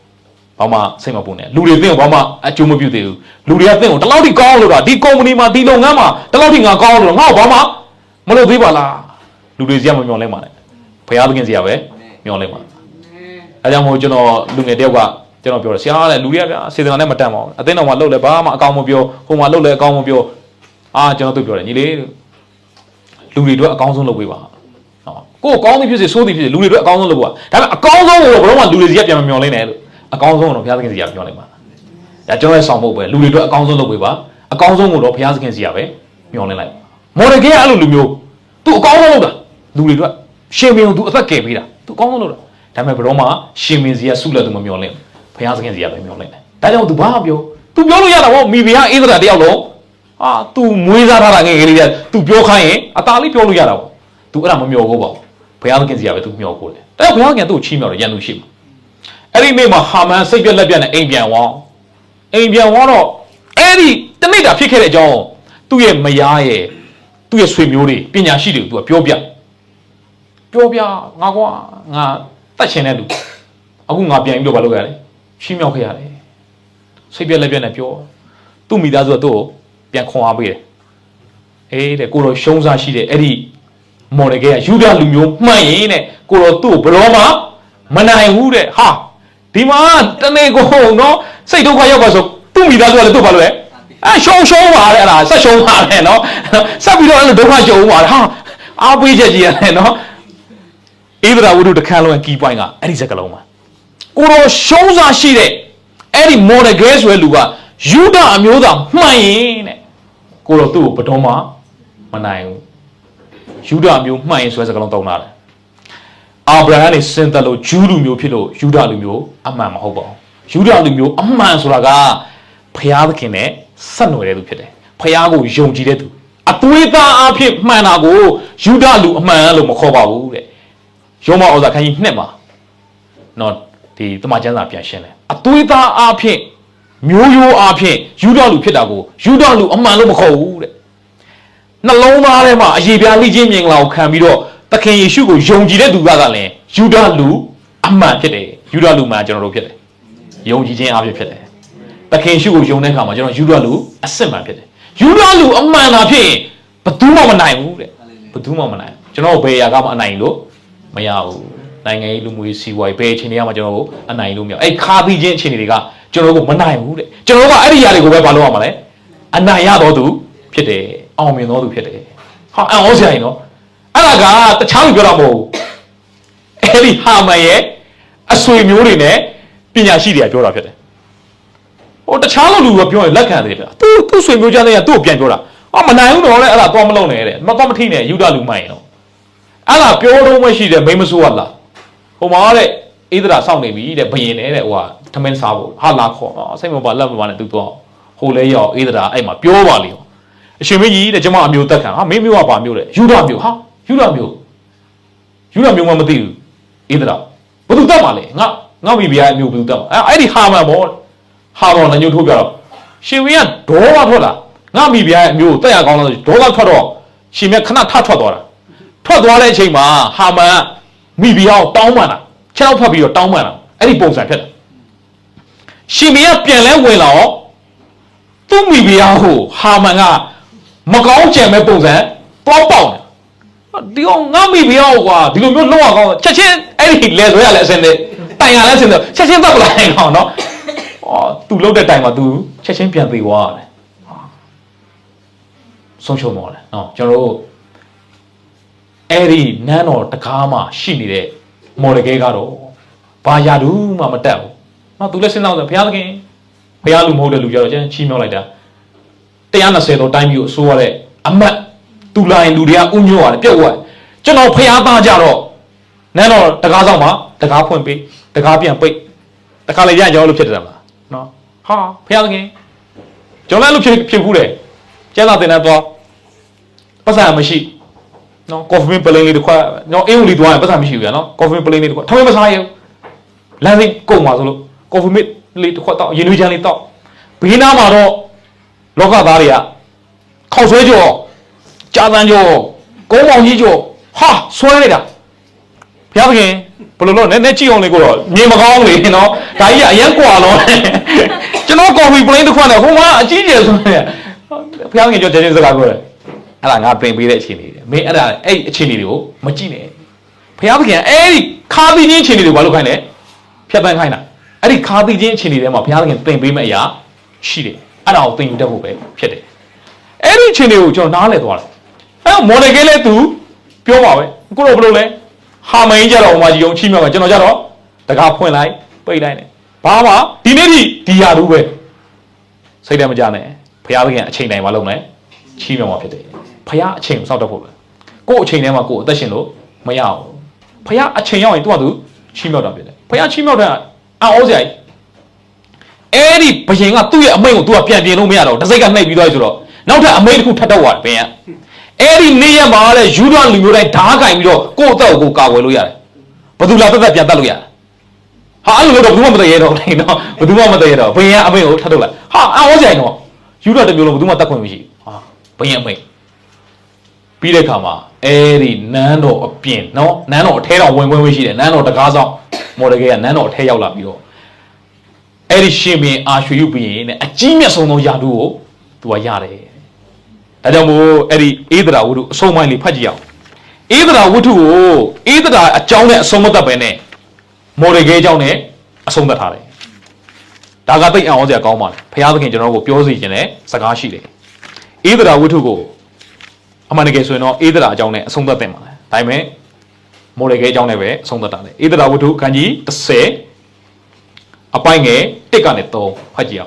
ဲဘာမှစိတ်မပူနဲ့လူတွေသင်ကိုဘာမှအကျိုးမပြုသေးဘူးလူတွေကသင်ကိုတလောက်ထိကောင်းလို့တာဒီကုမ္ပဏီမှာဒီလုပ်ငန်းမှာတလောက်ထိငါကောင်းလို့ငါ့ကိုဘာမှမလုပ်သေးပါလားလူတွေစီကမမျောလဲမှာနဲ့ဘုရားသခင်စီကပဲမျောလဲမှာအဲကြောင့်မို့ကျွန်တော်လူငယ်တယောက်ကကျွန်တော်ပြောတယ်ဆရာတဲ့လူတွေကဗျာစေတနာနဲ့မတတ်ပါဘူးအသိတော်မှာလှုပ်လဲဘာမှအကောင်မပြောဟိုမှာလှုပ်လဲအကောင်မပြောကျွန်တော်သူပြောတယ်ညီလေးလူတွေအတွက်အကောင်းဆုံးလုပ်ပေးပါကိုယ်ကောင်းသည်ဖြစ်စေဆိုးသည်ဖြစ်စေလူတွေအတွက်အကောင်းဆုံးလုပ်ပါဒါပေမဲ့အကောင်းဆုံးကိုတော့ဘယ်တော့မှလူတွေစီကပြန်မမျောလဲနဲ့လို့အကောင်းဆုံးတော့ဘုရားသခင်စီကပြောလိုက်ပါဒါကျွန်တော်ရဲ့ဆောင်ဖို့ပဲလူတွေအတွက်အကောင်းဆုံးလုပ်ပေးပါအကောင်းဆုံးကိုတော့ဘုရားသခင်စီကပဲမျောလင်းလိုက်မော်ဒယ်ကဲအဲ့လိုလူမျိုးသူအကောင်းဆုံးလုပ်တာလူတွေအတွက်ရှင်မင်းကိုသူအသက်ကယ်ပေးတာသူအကောင်းဆုံးလုပ်တာဒါပေမဲ့ဘယ်တော့မှရှင်မင်းစီကဆုလက်သူမမျောလင်းဘုရားသခင်စီကပဲမျောလင်းတယ်ဒါကြောင့်သူဘာမှပြောသူပြောလို့ရတာပေါ့မိဖုရားဧသရာတယောက်လုံးသူမွေးစားထားတာငယ်ကလေးကသူပြောခိုင်းရင်အသာလေးပြောလို့ရတာပေါ့သူအဲ့ဒါမမျောဘူးပေါ့ဘုရားသခင်စီကပဲသူမျောကိုတယ်ဒါကြောင့်ဘုရားသခင်သူ့ကိုချီးမြှောက်တယ်ရန်သူရှိမှာအဲ့ဒီနေ့မှာဟာမန်စိတ်ပြက်လက်ပြက်နဲ့အိမ်ပြန်ဝေါတော့အဲ့ဒီတနေ့တာဖြစ်ခဲ့တဲ့အကြောင်းသူ့ရဲ့မယားရဲ့သူ့ရဲ့ဆွေမျိုးတွေပညာရှိတွေသူကပြောပြငါကွာငါတတ်ချင်တဲ့လူအခုငါပြန်ပြီးတော့ဘာလုပ်ရလဲချီးမြှောက်ခဲ့ရတယ်စိတ်ပြက်လက်ပြက်နဲ့ပြောသူ့မိသားစုကသူ့ကိုပြန်ခွန်အားပေးတယ်တဲ့ကိုတော့ရှုံးစားရှိတဲ့အဲ့ဒီမော်ဒယ်ကဲကယူဒလူမျိုးမှန်ရင်တဲ့ကိုတော့သူ့ကိုဘယ်တော့မှမနိုင်ဘူးတဲ့ဟာဒီမှာတနေ့ကိုနော်စိတ်ဒုက္ခရောက်ပါဆိုသူ့မိသားစုကလည်းသူ့ဘာလို့လဲရှုံးပါလေအဲ့ဒါဆက်ရှုံးပါလေနော်ဆက်ပြီးတော့အဲ့လိုဒုက္ခကြုံပါလေဟာအားပေးချက်ကြီးရတယ်နော်ဧဒရာဝုဒ္ဓတခါလုံးကီးပွိုင်းကအဲ့ဒီစကလုံးမှာကိုတော့ရှုံးစားရှိတဲ့ အဲ့ဒီမော်ဒဂဲဆိုတဲ့လူကယူဒအမျိုးသားမှန်ရင်တဲ့ကိုတော့သူ့ကိုဘတော်မှမနိုင်ဘူးယူဒအမျိုးမှန်ရင်ဆိုတဲ့စကားလုံးသုံးတာလေအာဗြဟံကနေစင်သက်လို့ဂျူးလူမျိုးဖြစ်လို့ယူဒလူမျိုးအမှန်မဟုတ်ပါဘူးယူဒလူမျိုးအမှန်ဆိုတာကဖျားသခင်နဲ့ဆက်နွယ်တဲ့သူဖြစ်တယ်ဖျားကိုယုံကြည်တဲ့သူအသွေးသားအဖြစ်မှန်တာကိုယူဒလူအမှန်လို့မခေါ်ပါဘူးတဲ့ယောမဩဇာခန်းကြီး2မှာနော်ဒီတမန်ကျမ်းစာပြန်ရှင်းတယ်အသွေးသားအဖြစ်မျိုးရိုးအဖြစ်ယူဒလူဖြစ်တာကိုယူဒလူအမှန်လို့မခေါ်ဘူးတဲ့နှလုံးသားထဲမှာအရေးပြားလိချင်းမြင်လာကိုခံပြီးတော့သခင်ယေရှုကိုယုံကြည်တဲ့သူကလည်းယူဒလူအမှန်ဖြစ်တယ်ယူဒလူမှကျွန်တော်တို့ဖြစ်တယ်ယုံကြည်ခြင်းအဖြစ်ဖြစ်တယ်သခင်ယေရှုကိုယုံတဲ့အခါမှာကျွန်တော်ယူဒလူအစစ်မှန်ဖြစ်တယ်ယူဒလူအမှန်သာဖြစ်ရင်ဘယ်သူမှမနိုင်ဘူးတဲ့ဘယ်သူမှမနိုင်ကျွန်တော်ဘယ်ရာကမှအနိုင်လို့မရဘူးနိုင်ငံရေးလူမှုရေးစီးပွားရေးဘယ်အခြေအနေကမှကျွန်တော်တို့အနိုင်လို့မရအဲ့ခါသီးခြင်းအခြေအနေတွေကကျွန်တော်တို့ကိုမနိုင်ဘူးတဲ့ကျွန်တော်တို့ကအဲ့ဒီຢာတွေကိုပဲမလုပ်ရမှာလဲအနိုင်ရတော်သူဖြစ်တယ်အောင်မြင်တော်သူဖြစ်တယ်ဟာအံ့ဩစရာကြီးနော်အဲ့ဒါကတခြားလူပြောတာမဟုတ်ဘူးအဲ့ဒီဟာမန်ရဲ့အဆွေမျိုးတွေနဲ့ပညာရှိတွေကပြောတာဖြစ်တယ်ဟိုတခြားလူကပြောရင်လက်ခံတယ်ဗျာသူ့ဆွေမျိုးချမ်းတွေကသူ့ကိုပြန်ပြောတာမနိုင်ဘူးတော့လေအဲ့ဒါသွားမလုံးနဲ့တဲ့မသွားမထိနဲ့ယူဒလူမှန်ရင်တော့အဲ့ဒါပြောတော့မရှိတဲ့မိမဆိုးကလားဟိုမှာတဲ့ဣသရာစောင့်နေပြီတဲ့ဘယင်နဲ့တဲ့ဟိုကထမင်းစားဖို့ဟာလာခေါ်စိတ်မပါလက်မပါနဲ့သူတော့ဟိုလဲရောက်ဣသရာအဲ့မှာပြောပါလေအရှင်မင်းကြီးတဲ့ကျမအမျိုးတက်ခံဟာမင်းမျိုးကပါမျိုးတဲ့ယူဒမျိုးဟာယူဒမျိုးမှမသိဘူးဣသရာဘယ်သူတက်ပါလဲငါမိဖုရားအမျိုးဘယ်သူတက်ပါအဲ့ဒီဟာမန်ဘောဟာတော့လည်းညှို့ထိုးပြတော့ရှင်ဝင်းကဒေါ်ကထွက်လာငါမိဖုရားအမျိုးတက်ရကောင်းလို့ဒေါ်ကထွက်တော့ရှင်မြတ်ခဏထထွက်သွားတာထွက်သွားတဲ့အချိန်မှာဟာမန်မိဖုရားကိုတောင်းပန်တာခြေထောက်ဖက်ပြီးတော့တောင်းပန်တာအဲ့ဒီပုံစံဖြစ်တယ်ရှင်မင်းကပြန်လဲဝင်လာတော့သူ့မိဖုရားကိုဟာမန်ကမကောင်းကြံမဲ့ပုံစံပေါက်ပေါက်ဒီကောင်ငါမိဖုရားကွာဒီလိုမျိုးလောက်အောင်ချက်ချင်းအဲ့ဒီလဲဆွဲရလဲအစင်းနဲ့တိုင်ရလဲအစင်းနဲ့ချက်ချင်းတက်ပလာရင်ကောင်နော်သူလှုပ်တဲ့တိုင်မှာသူချက်ချင်းပြန်သေးသွားတယ်ဆုံးရှုံးသွားတယ်နော်ကျွန်တော်တို့အဲ့ဒီနန်းတော်တကားမှာရှိနေတဲ့မော်ဒကဲကတော့ဘာရာထူးမှမတက်ဘူးနော်သူလည်းစဉ်းစားတယ်ဘုရားသခင်ဘုရားလူမဟုတ်တဲ့လူကြတော့ကျန်ချီးမြှောက်လိုက်တာ120တော့တိုင်းပြီးအစိုးရတဲ့အမတ်သူလာရင်လူတွေကဥညွှတ်ရတယ်ပြုတ်သွားကျွန်တော်ဖျားသားကြတော့နန်းတော်တကားဆောင်မှာတကားဖွင့်ပေးတကားပြန်ပိတ်တခါလေရကြောလို့ဖြစ်တယ်မလားနော်ဟာဖျားသခင်ကျွန်တော်လည်းဖြစ်ဘူးတယ်ကျန်းသာတင်တဲ့တော့ပတ်စံမရှိနော်ကော်ဖီပလိန်လေးတစ်ခွက်နော်အင်းဦးလေးသွားရင်ပတ်စံမရှိဘူးဗျာနော်ကော်ဖီပလိန်လေးတစ်ခွက်ထမင်းမစားရဘူးလမ်းစိကုန်ပါဆိုလို့ကော်ဖီလေးတစ်ခွက်တော့ရေနွေးချမ်းလေးတော့ဘေးနားမှာတော့လောကသားတွေကခောက်ဆွဲကြောကြာတန်းကြောကုန်းပေါင်ကြီးကြောဟာဆွဲနေတာဘုရားသခင်ဘယ်လိုလုပ်လဲကြည့်အောင်လေးကိုတော့မြင်မကောင်းလေနော်ဒါကြီးကအရင်ကွာတော့ကျွန်တော်ကော်ဖီပလိန်တစ်ခွက်နဲ့ဟိုမှာအကြီးကျယ်ဆိုနေဘုရားသခင်ကြောကျင်းစကားပြောတယ်အဲ့ဒါငါပြင်ပေးတဲ့အခြေအနေတွေမင်းအဲ့ဒါအဲ့အခြေအနေတွေကိုမကြည့်နဲ့ဘုရားသခင်အဲ့ဒီခါသီးချင်းအခြေအနေတွေဘာလို့ခိုင်းလဲဖြတ်တန်းခိုင်းတာအဲ့ဒီခါသီးချင်းအခြေအနေတွေမှာဘုရားသခင်သင်ပေးမဲ့အရာရှိတယ်အဲ့ဒါကိုသင်ယူတတ်ဖို့ပဲဖြစ်တယ်အဲ့ဒီအခြေအနေကိုကျွန်တော်နားလည်သွားတယ်အဲ့မော်ဒကဲလဲသူပြောပါပဲကိုတော့ဘယ်လိုလဲဟာမင်းကြတော့ဟိုမှာကြီးအောင်ချီးမြှောက်မှာကျွန်တော်ကြတော့တကားဖွင့်လိုက်ပိတ်လိုက်နဲ့ဘာမှဒီနေ့ထိဒီရာထူးပဲစိတ်ထဲမကြနဲ့ဘုရားသခင်အချိန်တိုင်းမလုပ်နဲ့ချီးမြှောက်မှာဖြစ်တယ်ဖះအချိန်ကိုစောက်တတ်ဖို့ပဲကို့အချိန်ထဲမှာကို့အသက်ရှင်လို့မရအောင်ဖះအချိန်ရောက်ရင်သူကသူချီးမြှောက်တာဖြစ်တယ်ဖះချီးမြှောက်တဲ့အံ့ဩစရာကြီးအဲ့ဒီဘယင်ကသူ့ရဲ့အမိန့်ကိုသူကပြန်ပြင်လို့မရတော့တစိတ်ကနှိပ်ပြီးသွားပြီဆိုတော့နောက်ထပ်အမိန့်တစ်ခုထပ်တော့သွားတယ်ဘယင်ကအဲ့ဒီနေ့ရက်မှာလည်းယူဒလူမျိုးတိုင်းဓားကင်ပြီးတော့ကို့အသက်ကိုကာကွယ်လို့ရတယ်ဘယ်သူလာသက်ပြန်တတ်လို့ရတယ်ဟာအဲ့လိုတော့ဘယ်သူမှမတည့်ရတော့ဘူးနော်ဘယ်သူမှမတည့်ရတော့ဘယင်ကအမိန့်ကိုထပ်တော့လိုက်ဟာအံ့ဩစရာကြီးနော်ယူဒတစ်မျိုးလုံးဘယ်သူမှတတ်ခွင့်မရှိဟာဘယင်အမိန့်ပြီးတဲ့အခါမှာအဲ့ဒီနန်းတော်အပြင်နော်နန်းတော်အထဲတော်ဝင်ခွင့်ရှိတယ်နန်းတော်တကားဆောင်မော်ဒကဲကနန်းတော်အထဲရောက်လာပြီးတော့အဲ့ဒီရှင်ဘင်အာရွှေရုပ်ဘင်နဲ့အကြီးမြတ်ဆုံးသောယာတုကိုသူကရတယ်ဒါကြောင့်မို့အဲ့ဒီဧဒရာဝတ္ထုအဆုံးပိုင်းလေးဖတ်ကြည့်အောင်ဧဒရာဝတ္ထုကိုဧဒရာအကြောင်းနဲ့အဆုံးမသတ်ပဲနဲ့မော်ဒကဲအကြောင်းနဲ့အဆုံးသတ်ထားတယ်ဒါကသိအံ့ဩစရာကောင်းပါလေဘုရားသခင်ကျွန်တော်တို့ကိုပြောစီခြင်းနဲ့စကားရှိတယ်ဧဒရာဝတ္ထုကိုအမှန်တကယ်ဆိုရင်တော့ဧဒရာအကြောင်းနဲ့အဆုံးသတ်တင်ပါလေဒါပေမဲ့မော်ဒကဲအကြောင်းနဲ့ပဲအဆုံးသတ်တာလေဧဒရာဝတ္ထုခန်းကြီး30 အပိုင်းငယ်တစ်ကနေ3ဖတ်ကြည့်အောင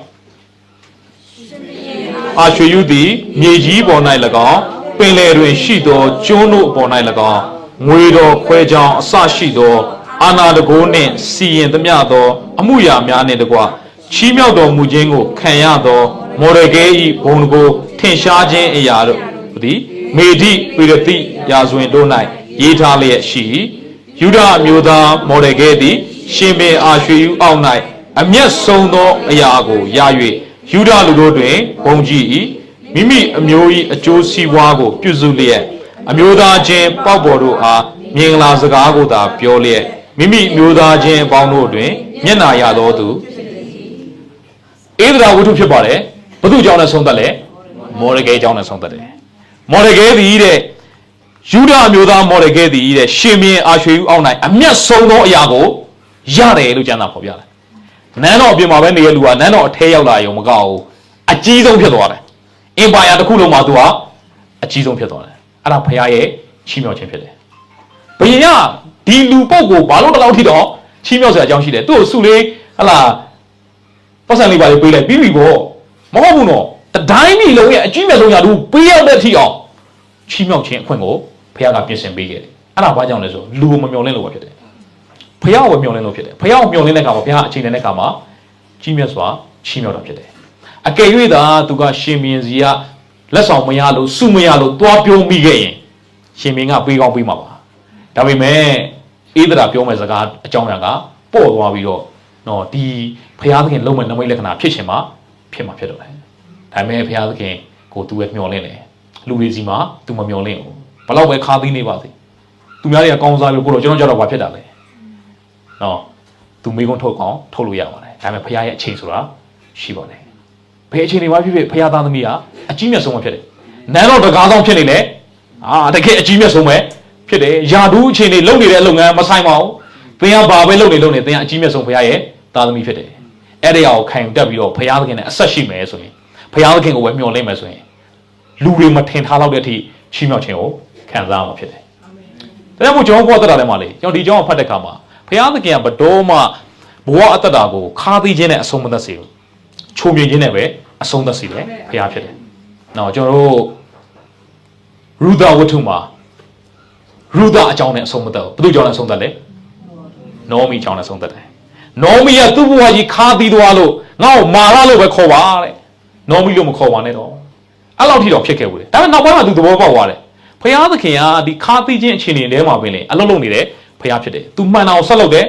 ်အာရွှေယုသည်မြေကြီးပေါ်၌၎င်းပင်လယ်တွင်ရှိသောကျွန်းတို့ပေါ်၌၎င်းငွေတော်ခွဲကြောင်းအစရှိသောအာနာတကိုးနှင့်စီရင်သမျှသောအမှုရာများနှင့်တကွချီးမြှောက်တော်မူခြင်းကိုခံရသောမော်ဒကဲ၏ဘုံကိုထင်ရှားခြင်းအရာတို့သည်မေဒိပိရတိရာဇဝင်တို့၌ရေးထားလျက်ရှိယုဒအမျိုးသားမော်ဒကဲသည်ရှင်ဘင်အာရွှေယုအောက်၌အမျက်ဆုံးသောအရာကိုရ၍ယုဒလူတို့တွင်ဘုံကြီး၏မိမိအမျိုး၏အကျိုးစီးပွားကိုပြုစုလျက်အမျိုးသားချင်းပေါက်ပေါ်တို့အားမင်္ဂလာစကားကိုသာပြောလျက်မိမိမျိုးသားချင်းပေါင်းတို့တွင်မျက်နာရသောသူဧဒရာဝတ္ထုဖြစ်ပါတယ်ဘုသူ့ကြောင့်လည်းဆုံးသက်လေမော်ဒကဲကြောင့်လည်းဆုံးသက်တယ်မော်ဒကဲသည်တဲ့ယူဒအမျိုးသားမော်ဒကဲသည်တဲ့ရှင်ဘုရင်အာရွှေဦးအောက်၌အမျက်ဆုံးသောအရာကိုရတယ်လို့ကျမ်းစာဖော်ပြတယ်နန်းတော်အပြင်မှာပဲနေတဲ့လူကနန်းတော်အထဲရောက်လာရုံမကဘူးအကြီးဆုံးဖြစ်သွားတယ်အင်ပါယာတစ်ခုလုံးမှာသူကအကြီးဆုံးဖြစ်သွားတယ်အဲ့ဒါဖခင်ရဲ့ချီးမြှောက်ခြင်းဖြစ်တယ်ဘုရင်ကဒီလူပုဂ္ဂိုလ်ဘာလို့တလောက်ထိတော့ချီးမြှောက်စရာအကြောင်းရှိတယ်သူ့ကိုစုလေးဟလာပတ်စံလေးပါလေးပေးလိုက်ပြီးပြီပေါ့မဟုတ်ဘူးနော်တတိုင်းပြည်လုံးရဲ့အကြီးမြတ်ဆုံးရာသူပေးရတဲ့ထိအောင်ချီးမြှောက်ခြင်းအခွင့်ကိုဖခင်ကပြင်ဆင်ပေးခဲ့တယ်အဲ့ဒါဘာကြောင့်လဲဆိုလူကိုမမျှော်လင့်လို့ပဲဖြစ်တယ်ဖခင်ကိုမျှော်လင့်လို့ဖြစ်တယ်ဖခင်ကိုမျှော်လင့်တဲ့အခါမှာဖခင်အချိန်နဲ့အခါမှာကြီးမြတ်စွာချီးမြှောက်တာဖြစ်တယ်အကယ်၍သာသူကရှင်ဘုရင်စီကလက်ဆောင်မရလို့စုမရလို့တွားပြုံးမိခဲ့ရင်ရှင်ဘုရင်ကပေးကောင်းပေးမှာပါဒါပေမဲ့ဧဒရာပြောမဲ့စကားအကြောင်းအရာကပေါ့သွားပြီးတော့နော်ဒီဖခင်သခင်လုံးမဲ့နမိတ်လက္ခဏာဖြစ်ချင်မှဖြစ်မှာဖြစ်တော့တယ်ဒါပေမဲ့ဖခင်သခင်ကိုသူပဲမျှော်လင့်တယ်လူတွေစီမှာသူမမျှော်လင့်ဘူးဘလောက်ပဲခါသီးနေပါစေသူများတွေကကောင်းစားလို့ကိုတော့ကျွန်တော်ကြောက်တော့ဘာဖြစ်တာလဲနော်သူမိကုန်းထုတ်ကောင်းထုတ်လို့ရပါတယ်ဒါပေမဲ့ဖခင်ရဲ့အချိန်ဆိုတာရှိပါတယ်ဘယ်အချိန်တွေမှဖြစ်ဖြစ်ဖခင်သားသမီးကအကြီးမြတ်ဆုံးပဲဖြစ်တယ်နန်းတော်တကားဆောင်ဖြစ်နေလေတကယ်အကြီးမြတ်ဆုံးပဲဖြစ်တယ်ယာဒူးအချိန်တွေလုပ်နေတဲ့အလုပ်ငန်းမဆိုင်ပါဘူးသင်ကဘာပဲလုပ်နေသင်ကအကြီးမြတ်ဆုံးဖခင်ရဲ့သားသမီးဖြစ်တယ်အဲ့ဒီအရာကိုခံတက်ပြီးတော့ဖခင်သခင်နဲ့အဆက်ရှိမယ်ဆိုရင်ဖခင်သခင်ကိုပဲမျှော်လင့်မယ်ဆိုရင်လူတွေမထင်ထားတော့တဲ့အထိချီးမြှောက်ခြင်းကိုခံစားရမှာဖြစ်တယ်ဒါကြောင့်မို့ကျွန်တော်ဘဝတက်တာထဲမှာလေကျွန်တော်ဒီကြောင်းကိုဖတ်တဲ့အခါမှာဖခင်သခင်ကဘတော်မှဘဝအသက်တာကိုခါးသီးခြင်းနဲ့အဆုံးမသက်စေဘူးချုံမြင်ခြင်းနဲ့ပဲအဆုံးသက်စေတယ်ဖခင်ဖြစ်တယ်နော်ကျွန်တော်တို့ရူဒဝတ္ထုမှာရူဒအကြောင်းနဲ့အဆုံးမသက်ဘူးဘယ်သူကြောင့်လဲအဆုံးသက်လဲနောမီကြောင့်လည်းဆုံးသက်တယ်နောမီကသူ့ဘဝကြီးခါးသီးသွားလို့ငါ့ကိုမာရလို့ပဲခေါ်ပါတဲ့နောမီလို့မခေါ်ပါနဲ့တော့အဲ့လောက်ထိတော့ဖြစ်ခဲ့ဘူးလေဒါပေမဲ့နောက်ပိုင်းမှာသူသဘောပေါက်သွားတယ်ဖခင်သခင်ကဒီခါးသီးခြင်းအခြေအနေထဲမှာပင်လေအလုံးလုံးနေတဲ့ဖခင်ဖြစ်တယ်သူမှန်တာကိုဆက်လုပ်တယ်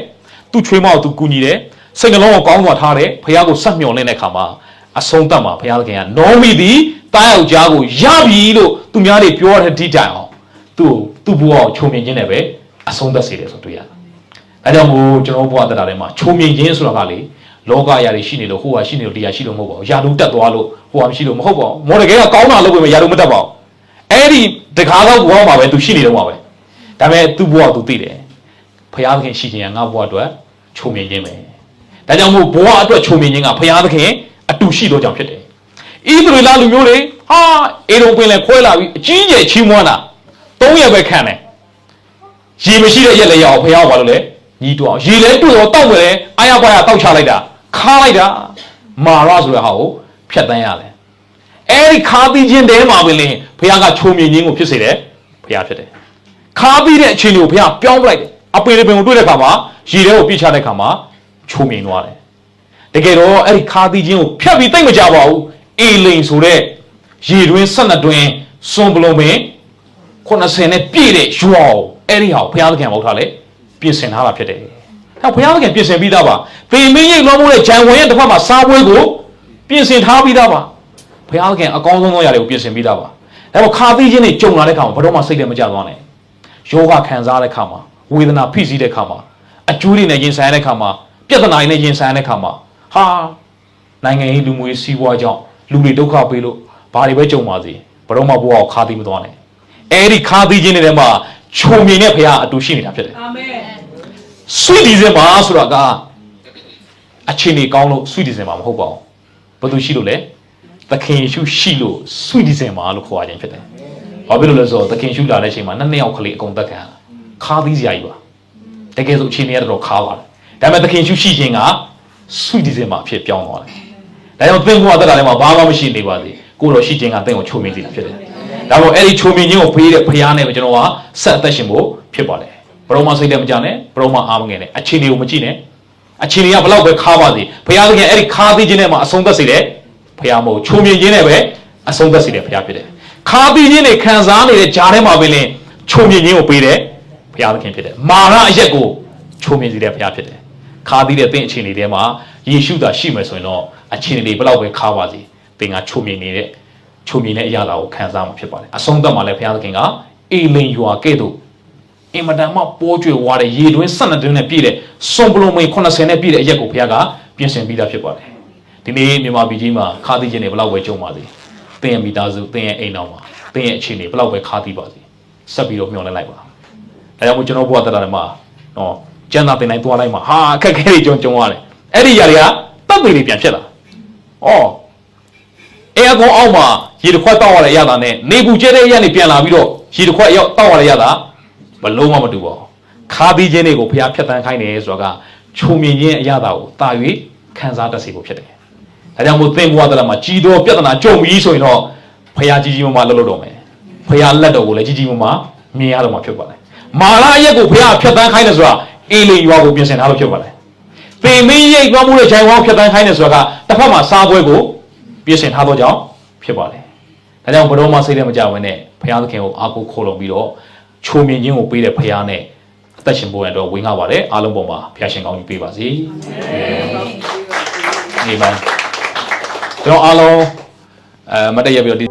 သူချွေးမကိုသူကူညီတယ်စိတ်နှလုံးကိုကောင်းစွာထားတယ်ဖခင်ကိုဆက်မျှော်လင့်တဲ့အခါမှာအဆုံးသတ်မှာဖခင်သခင်ကနောမီသည်တားယောက်ျားကိုရပြီလို့သူများတွေပြောတဲ့ဒီတိုင်အောင်သူ့ဘဝကိုချုံမြင်ခြင်းနဲ့ပဲအဆုံးသတ်စေတယ်ဆိုတွေ့ရတယ်အဲကြောင့်မို့ကျွန်တော်ဘဝတက်တာထဲမှာချုံမြင်ခြင်းဆိုတာကလေလောကအရာတွေရှိနေလို့ဟိုဟာရှိနေလို့တရားရှိလို့မဟုတ်ပါဘူးယာတို့တက်သွားလို့ဟိုဟာမရှိလို့မဟုတ်ပါဘူးမော်ဒကဲကကောင်းတာလုပ်ပေမဲ့ယာတို့မတက်ပါဘူးအဲ့ဒီတကားတော့ဘဝမှာပဲသူရှိနေတော့မှာပဲဒါပေမဲ့သူ့ဘဝသူသိတယ်ဖခင်သခင်ရှိခြင်းကငါ့ဘဝအတွက်ချုံမြင်ခြင်းပဲဒါကြောင့်မို့ဘဝအတွက်ချုံမြင်ခြင်းကဖခင်သခင်အတူရှိတော့ကြောင့်ဖြစ်တယ်ဣသရေလလူမျိုးတွေဟာအေရုံပင်လည်းခွဲလာပြီးအကြီးကျယ်ချီးမွမ်းတာ3ရက်ပဲခံတယ်ရေမရှိတဲ့ရက်လည်းရအောင်ဖခင်ကဘာလို့လဲညီတူအောင်ရေလဲတွေ့တော့တောက်မယ်အာရပါရတောက်ချလိုက်တာခါလိုက်တာမာရဆိုတဲ့ဟာကိုဖြတ်တန်းရတယ်အဲ့ဒီခါပြီးခြင်းတဲမှာပဲလေဘုရားကချုံမြင်ခြင်းကိုဖြစ်စေတယ်ဘုရားဖြစ်တယ်ခါပြီးတဲ့အချိန်ကိုဘုရားပြောင်းပလိုက်တယ်အပေပင်ကိုတွေ့တဲ့အခါမှာရေထဲကိုပြစ်ချတဲ့အခါမှာချုံမြင်သွားတယ်တကယ်တော့အဲ့ဒီခါပြီးခြင်းကိုဖြတ်ပြီးတိတ်မကြပါဘူးအေလိန်ဆိုတဲ့ရေတွင်း12တွင်းစွန်ပလုံးပင်80နဲ့ပြည့်တဲ့ရွာကိုအဲ့ဒီဟာကိုဘုရားသခင်ပေါ့ထားလေပြင်ဆင်ထားတာဖြစ်တယ်။ဒါဘုရားသခင်ပြင်ဆင်ပြီးသားပါ။ပေမင်းရိတ်လုံးမိုးတဲ့ဂျန်ဝင်ရဲ့တစ်ဖက်မှာစားပွဲကိုပြင်ဆင်ထားပြီးသားပါ။ဘုရားသခင်အကောင်းဆုံးသောຢာတွေကိုပြင်ဆင်ပြီးသားပါ။ဒါပေမဲ့ခါသီးခြင်းတွေကြုံလာတဲ့ခါမှာဘယ်တော့မှစိတ်ထဲမကြသွားနဲ့။ယောဂခံစားတဲ့ခါမှာဝေဒနာဖိစီးတဲ့ခါမှာအကျိုးတွေနဲ့ရင်ဆိုင်တဲ့ခါမှာပြဿနာတွေနဲ့ရင်ဆိုင်တဲ့ခါမှာဟာနိုင်ငံရေးလူမှုရေးစီးပွားကြောင့်လူတွေဒုက္ခပေးလို့ဘာတွေပဲကြုံပါစေဘယ်တော့မှဘဝကိုခါသီးမသွားနဲ့။အဲ့ဒီခါသီးခြင်းတွေထဲမှာချုံမြင်တဲ့ဘုရားအတူရှိနေတာဖြစ်တယ်အာမင်ဆွေဒီဇင်ဘာဆိုတာကအချိန်ကြီးကောင်းလို့ဆွေဒီဇင်ဘာမဟုတ်ပါဘူးဘာလို့ရှိလို့လဲသခင်ယေရှုရှိလို့ဆွေဒီဇင်ဘာလို့ခေါ်ရခြင်းဖြစ်တယ်ဘာဖြစ်လို့လဲဆိုတော့သခင်ယေရှုလာတဲ့အချိန်မှာနှစ်ယောက်ကလေးအကုန်သက်ခံခါသီးစရာကြီးပါတကယ်ဆိုအချိန်ကြီးကတော့ခါပါတယ်ဒါပေမဲ့သခင်ယေရှုရှိခြင်းက ဆွီဒီဇင်မှာအဖြစ်ပြောင်းသွားတယ်ဒါကြောင့်သင်ဘဝတက်တာလည်းမှာဘာမှမရှိနေပါသေးကိုတော့ရှိခြင်းကသင်ကိုချုံမြင်စေတာဖြစ်တယ်ဒါပေမဲ့အဲ့ဒီချုံမြင်ခြင်းကိုဖေးတဲ့ဖရားနဲ့ပဲကျွန်တော်ကဆက်အသက်ရှင်ဖို့ဖြစ်ပါတယ်ဘရောမစိတ်လည်းမကြနဲ့ဘရောမအားမငယ်နဲ့အခြေအနေကိုမကြည့်နဲ့အခြေအနေကဘလောက်ပဲခါပါစေဖရားသခင်အဲ့ဒီခါသိခြင်းနဲ့မှအဆုံးသတ်စေတယ်ဖရားမဟုတ်ချုံမြင်ခြင်းနဲ့ပဲအဆုံးသတ်စေတယ်ဖရားဖြစ်တယ်ခါသိခြင်းနဲ့ခံစားနေတဲ့ဂျားထဲမှာပဲလင်းချုံမြင်ခြင်းကိုပေးတယ်ဖရားသခင်ဖြစ်တယ်မာရအရက်ကိုချုံမြင်စေတယ်ဖရားဖြစ်တယ်ခါသိတဲ့သင်အခြေအနေထဲမှာယေရှုသာရှိမယ်ဆိုရင်တော့အခြေအနေတွေဘလောက်ပဲခါပါစေသင်ကချုံမြင်နေတဲ့အရာကိုခံစားမှာဖြစ်ပါတယ်အဆုံးသတ်မှာလည်းဘုရားသခင်ကအေလိန်ရွာကဲ့သို့အင်မတန်မှပိုးကြွယ်ဝါတဲ့ရေတွင်း12တွင်းနဲ့ပြည့်တဲ့စွန်ပလုံမိန်80နဲ့ပြည့်တဲ့အရက်ကိုဘုရားကပြင်ဆင်ပြီးသားဖြစ်ပါတယ်ဒီနေ့မြန်မာပြည်ကြီးမှာခါးသီးခြင်းတွေဘလောက်ပဲကြုံပါစေသင်ရဲ့မိသားစုသင်ရဲ့အိမ်တော်မှာသင်ရဲ့အခြေအနေဘလောက်ပဲခါးသီးပါစေဆက်ပြီးတော့မျှော်လင့်လိုက်ပါဒါကြောင့်မို့ကျွန်တော်ဘုရားတရားထဲမှာနော်ကျမ်းစာသင်တိုင်းသွားလိုက်မှာဟာအခက်အခဲတွေကြုံရတယ်အဲ့ဒီຢာတွေကတပ်တွေပြန်ဖြစ်လာအဲအကောင်အောက်မှာရေတစ်ခွက်တောက်ရတဲ့အရာတာနဲ့နေပူကျဲတဲ့အရာနေပြန်လာပြီးတော့ရေတစ်ခွက်ရောက်တောက်ရတဲ့အရာတာဘလုံးမတူပါဘူးခါးသီးခြင်းတွေကိုဘုရားဖြတ်တန်းခိုင်းတယ်ဆိုတာကခြုံမြင်ခြင်းအရာတာကိုတာ၍ခံစားတတ်စေဖို့ဖြစ်တယ်ဒါကြောင့်မို့သင်ဘဝတရားမှာကြီးသောပြဿနာကြုံပြီးဆိုရင်တော့ဘုရားကြီးကြီးမားမားလှုပ်တော့မယ်ဘုရားလက်တော်ကိုလည်းကြီးကြီးမားမားမြင်ရတော့မှာဖြစ်ပါတယ်မာရအရက်ကိုဘုရားဖြတ်တန်းခိုင်းတယ်ဆိုတာအေလိန်ရွာကိုပြင်ဆင်ထားလို့ဖြစ်ပါတယ်သင်မင်းရိတ်သွားမှုတဲ့ခြံဝါးဖြတ်တန်းခိုင်းတယ်ဆိုတာကတစ်ဖက်မှာစားပွဲကိုပြင်ဆင်ထားတော့ကြောင်းဖြစ်ပါတယ်ဒါကြောင့်ဘတော်မစိတ်ထဲမကြဝဲနဲ့ဘုရားသခင်ကိုအားကိုးခိုးလုံပြီးတော့ချိုမြင်ခြင်းကိုပေးတဲ့ဘုရားနဲ့အသက်ရှင်ဖို့ရတော့ဝေငှပါတယ်အားလုံးပေါ်မှာဘုရားရှင်ကောင်းကြီးပေးပါစေအာမင်ကျွန်တော်အားလုံးမတည့်ရပြီးတော့